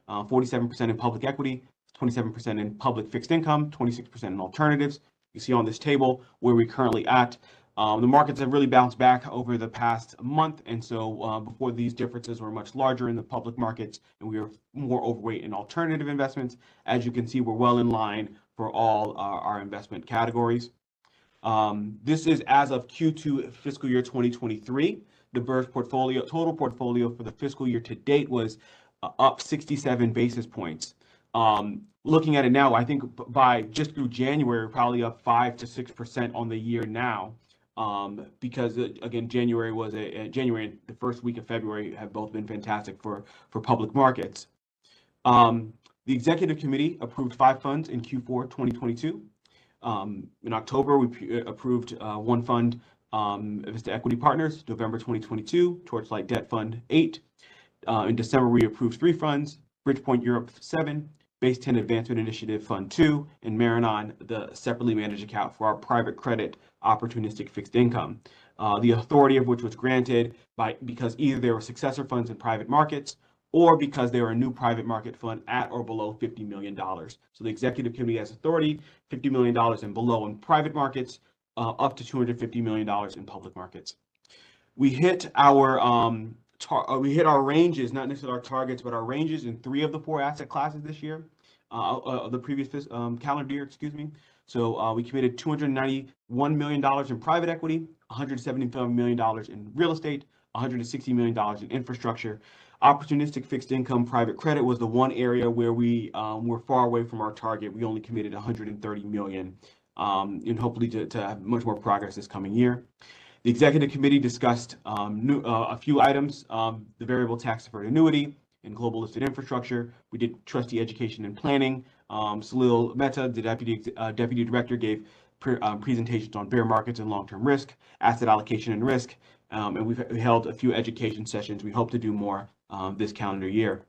47% in public equity, 27% in public fixed income, 26% in alternatives. You see on this table where we're currently at. The markets have really bounced back over the past month, and so before these differences were much larger in the public markets, and we were more overweight in alternative investments. As you can see, we're well in line for all our investment categories. This is as of Q2 fiscal year 2023. The BERS total portfolio for the fiscal year to date was up 67 basis points. Looking at it now, I think by just through January, probably up 5 to 6% on the year now. Because again, January and the first week of February have both been fantastic for public markets. The Executive Committee approved 5 funds in Q4 2022. In October, we approved one fund, Vista Equity Partners, November 2022, Torchlight Debt Fund 8. In December, we approved 3 funds, Bridgepoint Europe 7, Base 10 Advancement Initiative Fund 2, and Maranon, the separately managed account for our private credit opportunistic fixed income. The authority of which was granted because either there were successor funds in private markets or because they were a new private market fund at or below $50 million. So the Executive Committee has authority, $50 million and below in private markets, up to $250 million in public markets. We hit our ranges, not necessarily our targets, but our ranges in 3 of the 4 asset classes this year, the previous calendar year, excuse me. So we committed $291 million in private equity, $175 million in real estate, $160 million in infrastructure. Opportunistic fixed income private credit was the one area where we were far away from our target. We only committed $130 million, and hopefully to have much more progress this coming year. The Executive Committee discussed a few items, the variable tax deferred annuity and global listed infrastructure. We did trustee education and planning. Salil Mehta, the deputy director, gave presentations on bear markets and long-term risk, asset allocation and risk, and we've held a few education sessions. We hope to do more this calendar year.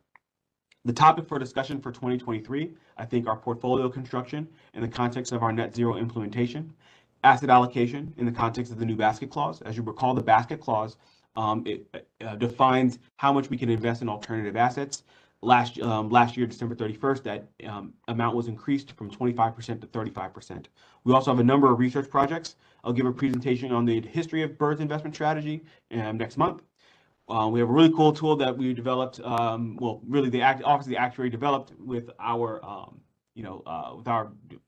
The topic for discussion for 2023, I think, are portfolio construction in the context of our net zero implementation, asset allocation in the context of the new basket clause. As you recall, the basket clause defines how much we can invest in alternative assets. Last year, December 31st, that amount was increased from 25% to 35%. We also have a number of research projects. I'll give a presentation on the history of BERS investment strategy next month. We have a really cool tool that we developed. Really, the Office of the Actuary developed with our,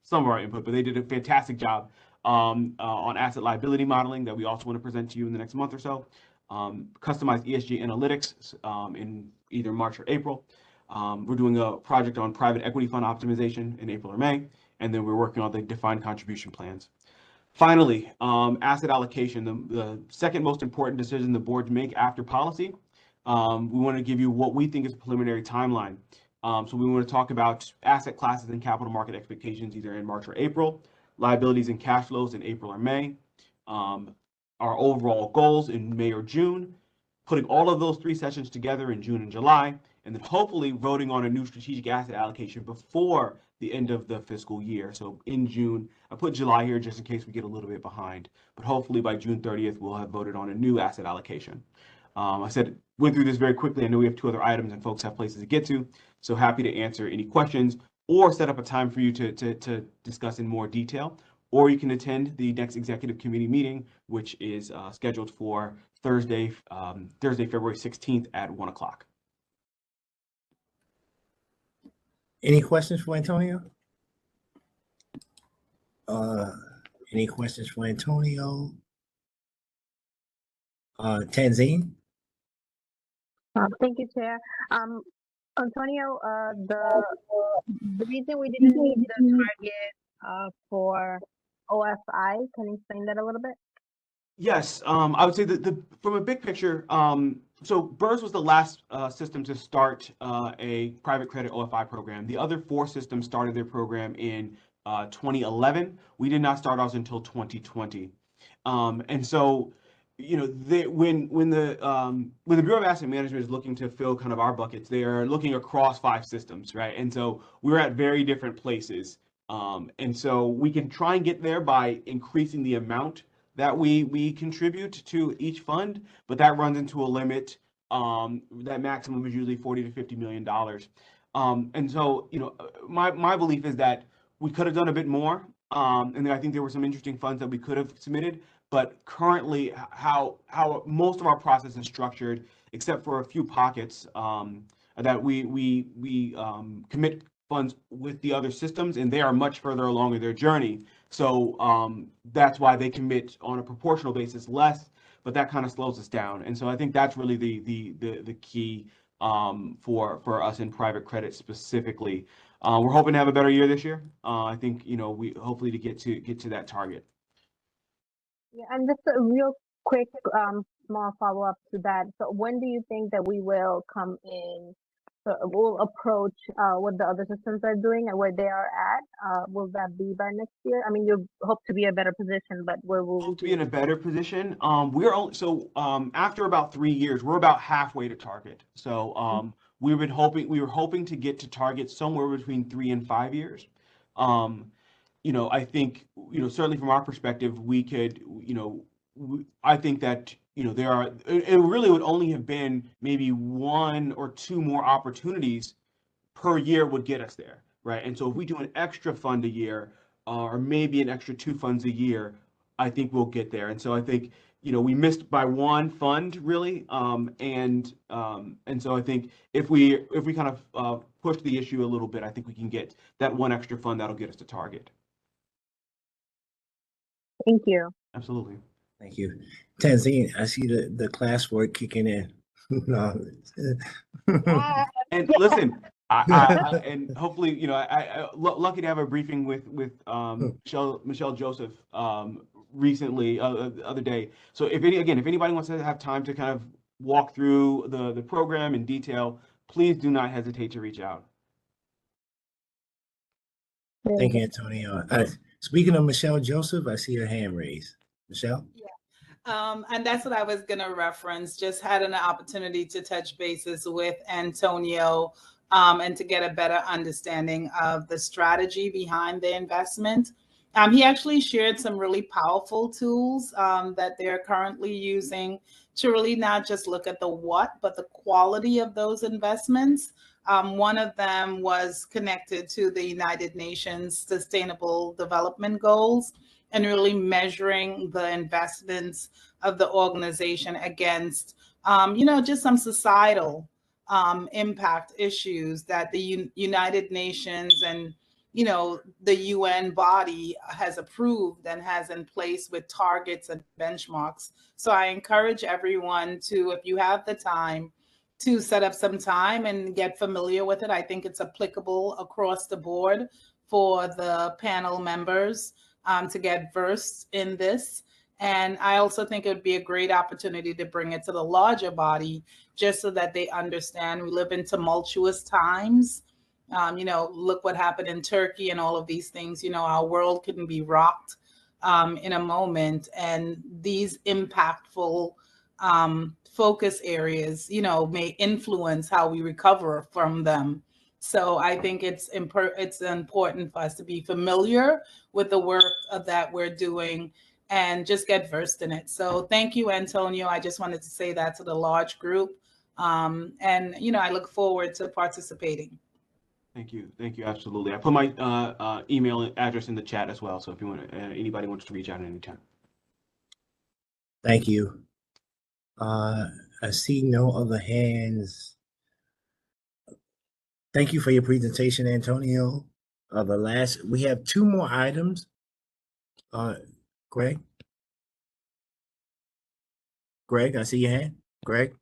some of our input, but they did a fantastic job on asset liability modeling that we also want to present to you in the next month or so. Customized ESG analytics in either March or April. We're doing a project on private equity fund optimization in April or May, and then we're working on the defined contribution plans. Finally, asset allocation, the second most important decision the board make after policy. We want to give you what we think is a preliminary timeline. So we want to talk about asset classes and capital market expectations either in March or April. liabilities and cash flows in April or May, our overall goals in May or June, putting all of those 3 sessions together in June and July, and then hopefully voting on a new strategic asset allocation before the end of the fiscal year. So in June, I put July here just in case we get a little bit behind, but hopefully by June 30th, we'll have voted on a new asset allocation. I went through this very quickly. I know we have 2 other items and folks have places to get to, so happy to answer any questions or set up a time for you to discuss in more detail. Or you can attend the next executive committee meeting, which is scheduled for Thursday, February 16th at 1 o'clock. Any questions for Antonio? Any questions for Antonio? Tanzine? Thank you, Chair. Antonio, the reason we didn't meet the target for OFI, can you explain that a little bit? Yes, I would say that from a big picture, so BERS was the last system to start a private credit OFI program. The other 4 systems started their program in 2011. We did not start ours until 2020. And so, you know, when the Bureau of Asset Management is looking to fill kind of our buckets, they are looking across 5 systems, right? And so we're at very different places. And so we can try and get there by increasing the amount that we contribute to each fund, but that runs into a limit. That maximum is usually $40 to $50 million. And so, you know, my belief is that we could have done a bit more. And I think there were some interesting funds that we could have submitted, but currently how most of our process is structured, except for a few pockets that we commit funds with the other systems, and they are much further along in their journey. So that's why they commit on a proportional basis less, but that kind of slows us down. And so I think that's really the key for us in private credit specifically. We're hoping to have a better year this year. I think, you know, we hopefully to get to that target. Yeah, and just a real quick small follow-up to that. So when do you think that we will come in? So we'll approach what the other systems are doing and where they are at. Will that be by next year? I mean, you hope to be in a better position, but where will we be in a better position? We're only after about 3 years, we're about halfway to target. So we were hoping to get to target somewhere between 3 and 5 years. You know, I think, you know, certainly from our perspective, we could, you know, I think that, you know, it really would only have been maybe 1 or 2 more opportunities per year would get us there, right? And so if we do an extra fund a year, or maybe an extra 2 funds a year, I think we'll get there. And so I think, you know, we missed by 1 fund really, and so I think if we kind of push the issue a little bit, I think we can get that 1 extra fund that'll get us to target. Thank you. Absolutely. Thank you. Tanzine, I see the classwork kicking in. And listen, and hopefully, you know, I lucky to have a briefing with Michelle Joseph recently the other day. So if anybody wants to have time to kind of walk through the program in detail, please do not hesitate to reach out. Thank you, Antonio. Speaking of Michelle Joseph, I see her hand raised. Michelle? Yeah, and that's what I was going to reference. Just had an opportunity to touch bases with Antonio and to get a better understanding of the strategy behind the investment. He actually shared some really powerful tools that they're currently using to really not just look at the what, but the quality of those investments. One of them was connected to the United Nations Sustainable Development Goals and really measuring the investments of the organization against, you know, just some societal impact issues that the United Nations and, you know, the UN body has approved and has in place with targets and benchmarks. So I encourage everyone to, if you have the time, to set up some time and get familiar with it. I think it's applicable across the board for the panel members to get versed in this. And I also think it would be a great opportunity to bring it to the larger body, just so that they understand we live in tumultuous times. Look what happened in Turkey and all of these things. Our world can be rocked in a moment, and these impactful focus areas, may influence how we recover from them. So I think it's important for us to be familiar with the work that we're doing and just get versed in it. So thank you, Antonio. I just wanted to say that to the large group. And, I look forward to participating. Thank you. Thank you. Absolutely. I put my email address in the chat as well. So if you want anybody wants to reach out at any time. Thank you. I see no other hands. Thank you for your presentation, Antonio. We have two more items. Greg, I see your hand. Greg?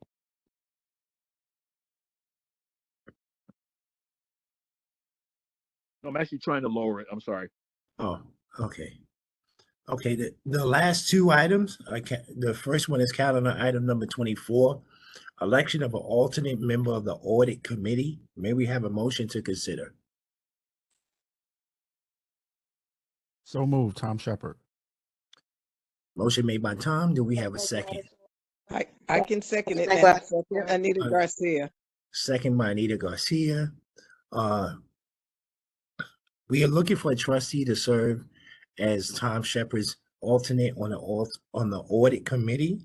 I'm actually trying to lower it. I'm sorry. Oh, okay. Okay, the last two items, the first one is calendar item number 24, election of an alternate member of the audit committee. May we have a motion to consider? So moved, Tom Shepard. Motion made by Tom. Do we have a second? I can second it now. Anita Garcia. Second by Anita Garcia. We are looking for a trustee to serve as Tom Shepard's alternate on the audit committee.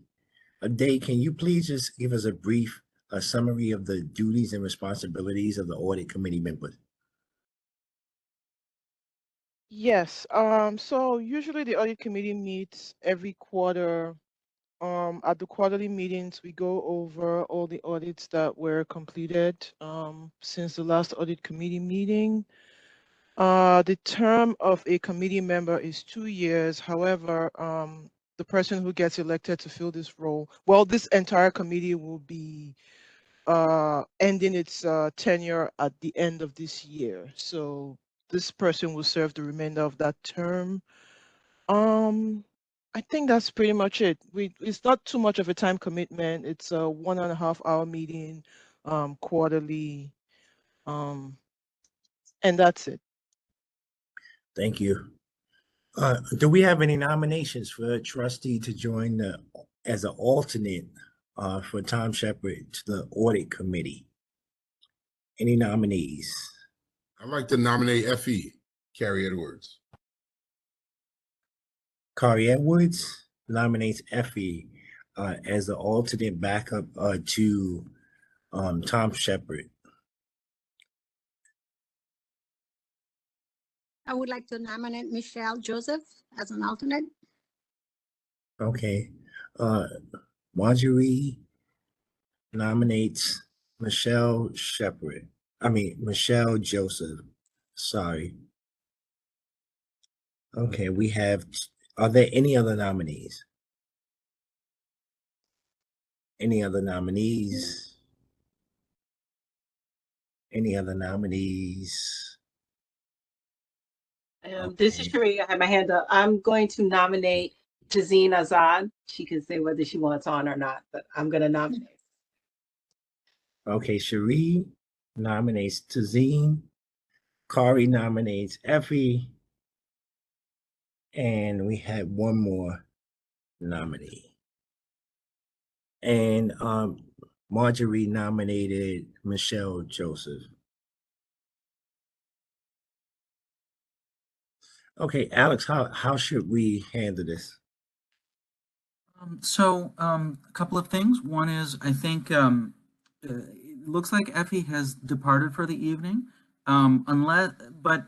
Dave, can you please just give us a summary of the duties and responsibilities of the audit committee members? Yes. So usually the audit committee meets every quarter. At the quarterly meetings, we go over all the audits that were completed since the last audit committee meeting. The term of a committee member is 2 years. However, the person who gets elected to fill this role, well, this entire committee will be ending its tenure at the end of this year. So this person will serve the remainder of that term. I think that's pretty much it. It's not too much of a time commitment. It's a 1.5-hour meeting quarterly. And that's it. Thank you. Do we have any nominations for a trustee to join as an alternate for Tom Shepard to the audit committee? Any nominees? I'd like to nominate F.E., Carrie Edwards. Carrie Edwards nominates Effie as the alternate backup to Tom Shepard. I would like to nominate Michelle Joseph as an alternate. Okay. Marjorie nominates Michelle Joseph. Sorry. Okay, are there any other nominees? Any other nominees? Any other nominees? This is Sheree. I have my hand up. I'm going to nominate Tazeen Azad. She can say whether she wants on or not, but I'm going to nominate. Okay, Sheree nominates Tazeen. Kari nominates Effie. And we had one more nominee. And Marjorie nominated Michelle Joseph. Okay, Alex, how should we handle this? A couple of things. One is, I think it looks like Effie has departed for the evening, but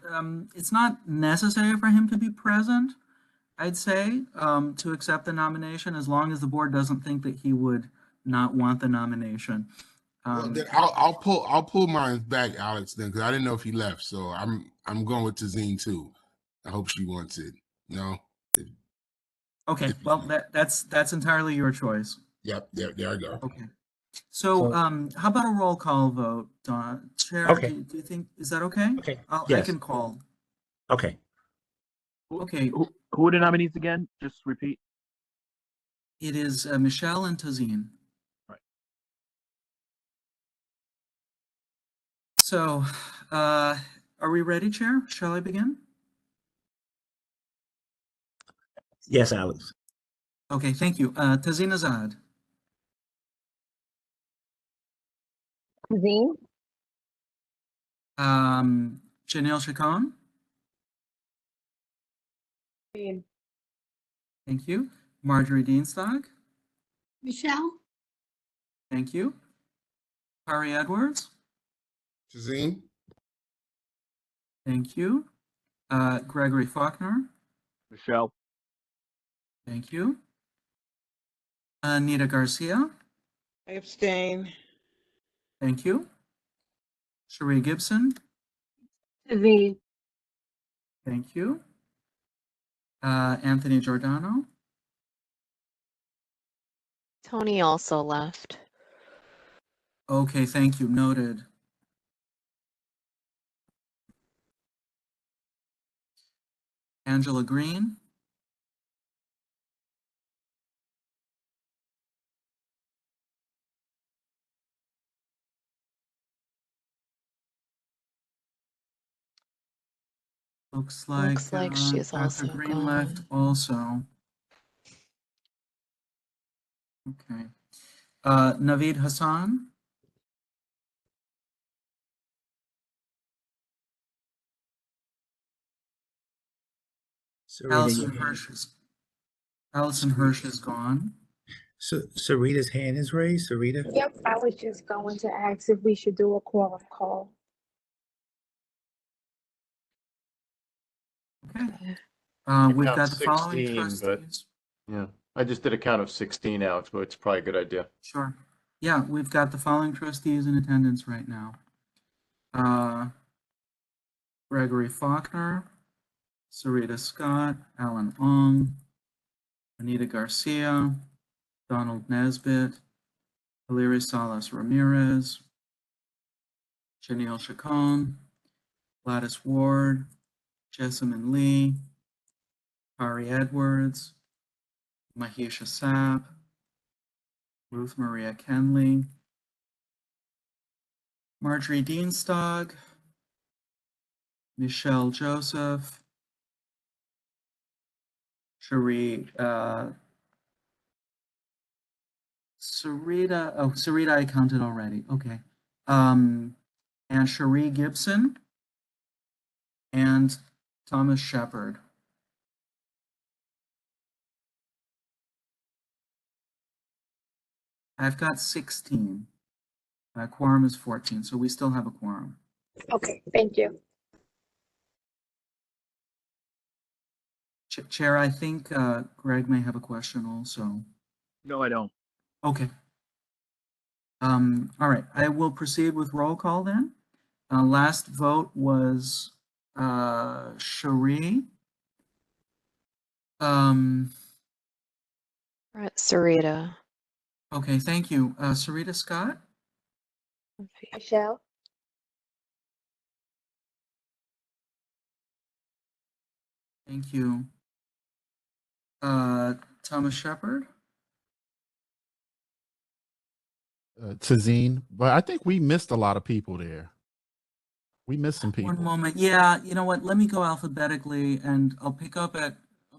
it's not necessary for him to be present, I'd say, to accept the nomination, as long as the board doesn't think that he would not want the nomination. Well, then I'll pull mine back, Alex, then, because I didn't know if he left. So I'm going with Tazeen too. I hope she wants it. No. Okay, well, that's entirely your choice. Yep, there I go. Okay. So how about a roll call vote? Chair, Okay. do you think, is that okay? Okay. I Yes. can call. Okay. Okay. Who are the nominees again? Just repeat. It is Michelle and Tazeen. Right. So Are we ready, Chair? Shall I begin? Yes, Alex. Okay, thank you. Tazeen Azad, Zine, Janelle Chacon, Zine, thank you. Marjorie Dienstag, Michelle, thank you. Kari Edwards, Shazine? thank you. Gregory Faulkner, Michelle, thank you. Anita Garcia, I abstain. thank you. Sheree Gibson, Zine, thank you. Anthony Giordano, Tony also left. okay, thank you, noted. Angela Green, looks like she's Dr. also Green left also. Okay. Naveed Hassan, Allison Hirsch is gone. So Sarita's hand is raised. Sarita? Yep, I was just going to ask if we should do a quorum call. Okay. I We've count got the following 16, but- trustees. Yeah, I just did a count of 16, Alex, but it's probably a good idea. Sure. Yeah, we've got the following trustees in attendance right now. Gregory Faulkner, Sarita Scott, Alan Ong, Anita Garcia, Donald Nesbitt, Hilary Salas Ramirez, Janelle Chacon, Gladys Ward, Jessamine Lee, Kari Edwards, Mahisha Sapp, Ruth Maria Kenley, Marjorie Dienstag, Michelle Joseph, Sarita, Sarita I counted already, okay. And Sheree Gibson and Thomas Shepard. I've got 16. Quorum is 14, so we still have a quorum. Okay, thank you. Chair, I think Greg may have a question also. no, I don't. Okay. All right, I will proceed with roll call then. Last vote was Sheree. We're at Sarita. Okay, thank you. Sarita Scott? Michelle, Thank you. Thomas Shepard? Tazine, but I think we missed a lot of people there. We missed some people. One moment. Yeah, you know what? Let me go alphabetically and I'll pick up at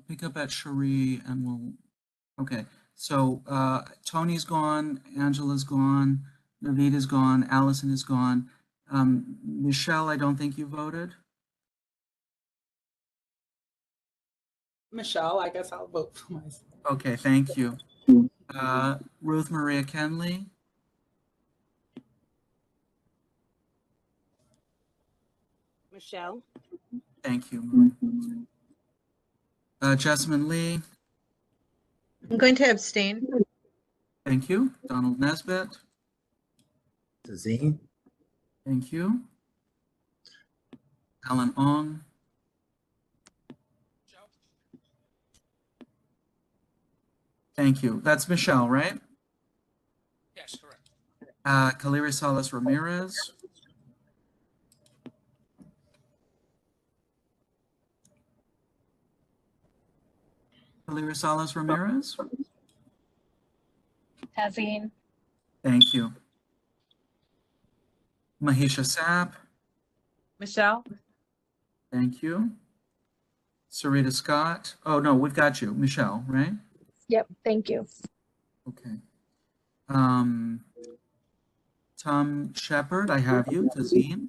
Sheree and we'll okay. So Tony's gone, Angela's gone, Naveed is gone, Allison is gone. Michelle, I don't think you voted. Michelle, I guess I'll vote for myself. Okay, thank you. Ruth Maria Kenley. Michelle, Thank you. Jessamine Lee. I'm going to abstain. Thank you. Donald Nesbitt. Tazeen? Thank you. Alan Ong. Thank you. That's Michelle, right? Yes, correct. Kaliri Salas Ramirez. Kaliri Salas Ramirez. Tazeen, Thank you. Mahisha Sapp. Michelle? Thank you. Sarita Scott. Oh, no, we've got you. Michelle, right? Yep, thank you. Okay. Tom Shepard, I have you. Tazeen.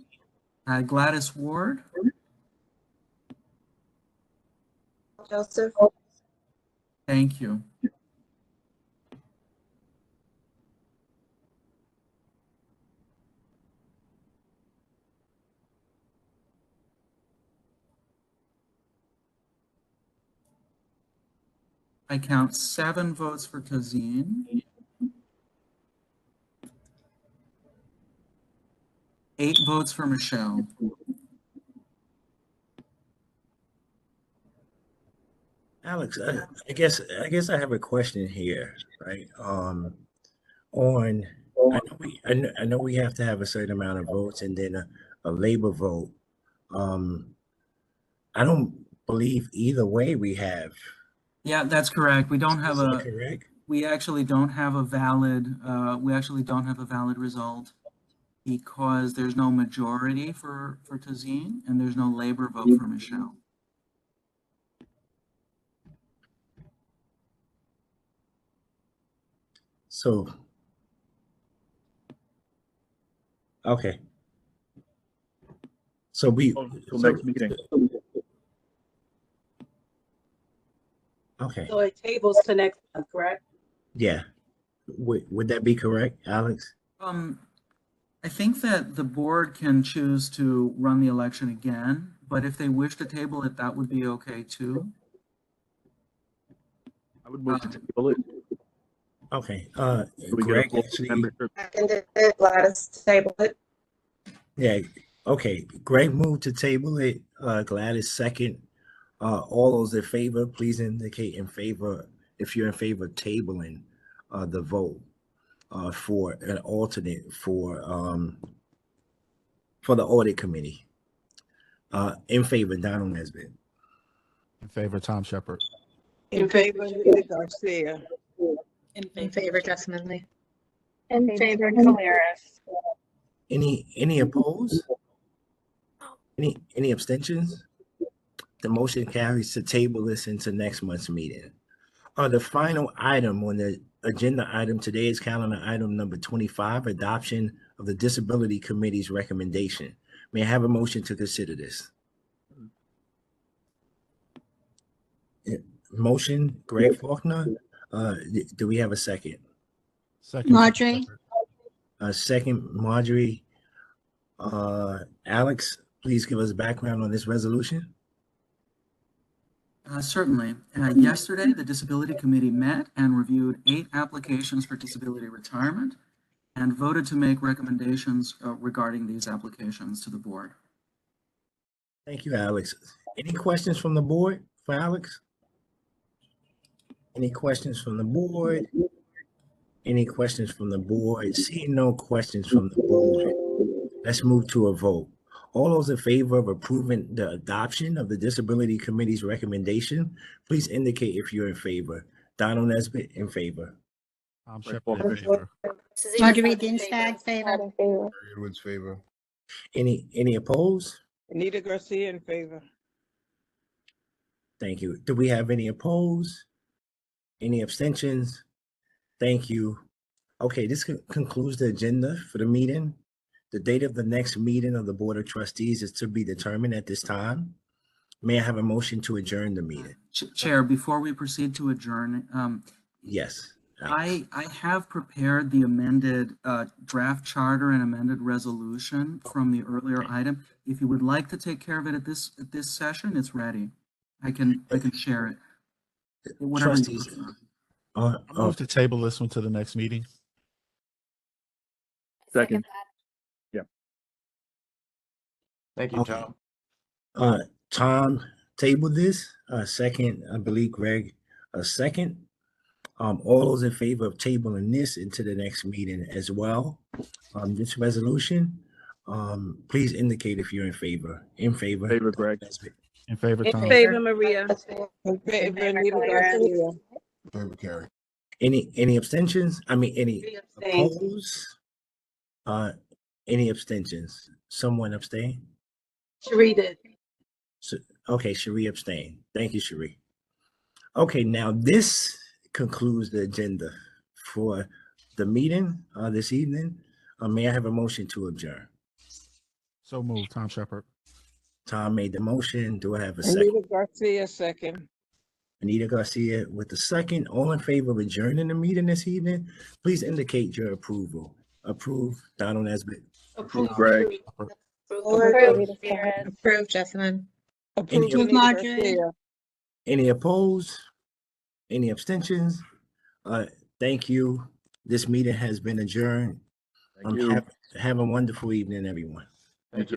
Gladys Ward. Joseph. Thank you. I count 7 votes for Tazeen. 8 votes for Michelle. Alex, I guess I have a question here, right? I know we have to have a certain amount of votes and then a labor vote. I don't believe either way we have. Yeah, that's correct. We don't have Is that a, correct? we actually don't have a valid, result because there's no majority for Tazeen and there's no labor vote for Michelle. So, okay. So Till next meeting. Okay. So it tables to next month, correct? Yeah. Would that be correct, Alex? I think that the board can choose to run the election again, but if they wish to table it, that would be okay too. I would move to table it. Okay. So we get a Greg full actually. membership. Seconded it, Gladys, table it. Yeah. Okay. Greg moved to table it. Gladys second. All those in favor, please indicate in favor if you're in favor of tabling the vote for an alternate for the audit committee. In favor, Donald Nesbitt. In favor, Tom Shepard. In favor, Rita Garcia. In favor, Jessamine Lee. In favor, Caleres. Any opposed? Any abstentions? The motion carries to table this into next month's meeting. The final item on the agenda item today is calendar item number 25, adoption of the Disability Committee's recommendation. May I have a motion to consider this? Motion, Greg Faulkner. Do we have a second? Second. Marjorie. Second, Marjorie. Alex, please give us background on this resolution. Certainly. Yesterday, the Disability Committee met and reviewed 8 applications for disability retirement and voted to make recommendations regarding these applications to the board. Thank you, Alex. Any questions from the board for Alex? Any questions from the board? Any questions from the board? Seeing no questions from the board, let's move to a vote. All those in favor of approving the adoption of the Disability Committee's recommendation, please indicate if you're in favor. Donald Nesbitt, in favor. Tom Shepard, in favor. Marjorie Dinstag, favor. Edwards, favor. Any opposed? Anita Garcia in favor. Thank you. Do we have any opposed? Any abstentions? Thank you. Okay, this concludes the agenda for the meeting. The date of the next meeting of the Board of Trustees is to be determined at this time. May I have a motion to adjourn the meeting? Chair, before we proceed to adjourn, Yes. I have prepared the amended draft charter and amended resolution from the earlier item. If you would like to take care of it at this session, it's ready. I can share it. Whatever you Trustees. prefer. I move to table this one to the next meeting. Second. Thank you, Okay. Tom. Tom tabled this. Second, I believe Greg, a second. All those in favor of tabling this into the next meeting as well. This resolution, please indicate if you're in favor. In favor. Favor, Greg. In favor, In Tom. favor, Maria. In favor, favor, Anita Caleres. Garcia. Favor, Carrie. Any abstentions? I mean, any Three abstains. opposed? Any abstentions? Someone abstain? Sheree did. So, okay, Cherie abstained. Thank you, Cherie. Okay, now this concludes the agenda for the meeting this evening. May I have a motion to adjourn? So moved, Tom Shepard. Tom made the motion. Do I have a second? Anita Garcia, second. Anita Garcia with the second. All in favor of adjourning the meeting this evening, please indicate your approval. Approve, Donald Nesbitt. Approved. Greg. Approved, Sharon. Approved, Jessamine. Any, Approved, Anita Garcia. any opposed? Any abstentions? Thank you. This meeting has been adjourned. Thank you. Have a wonderful evening, everyone.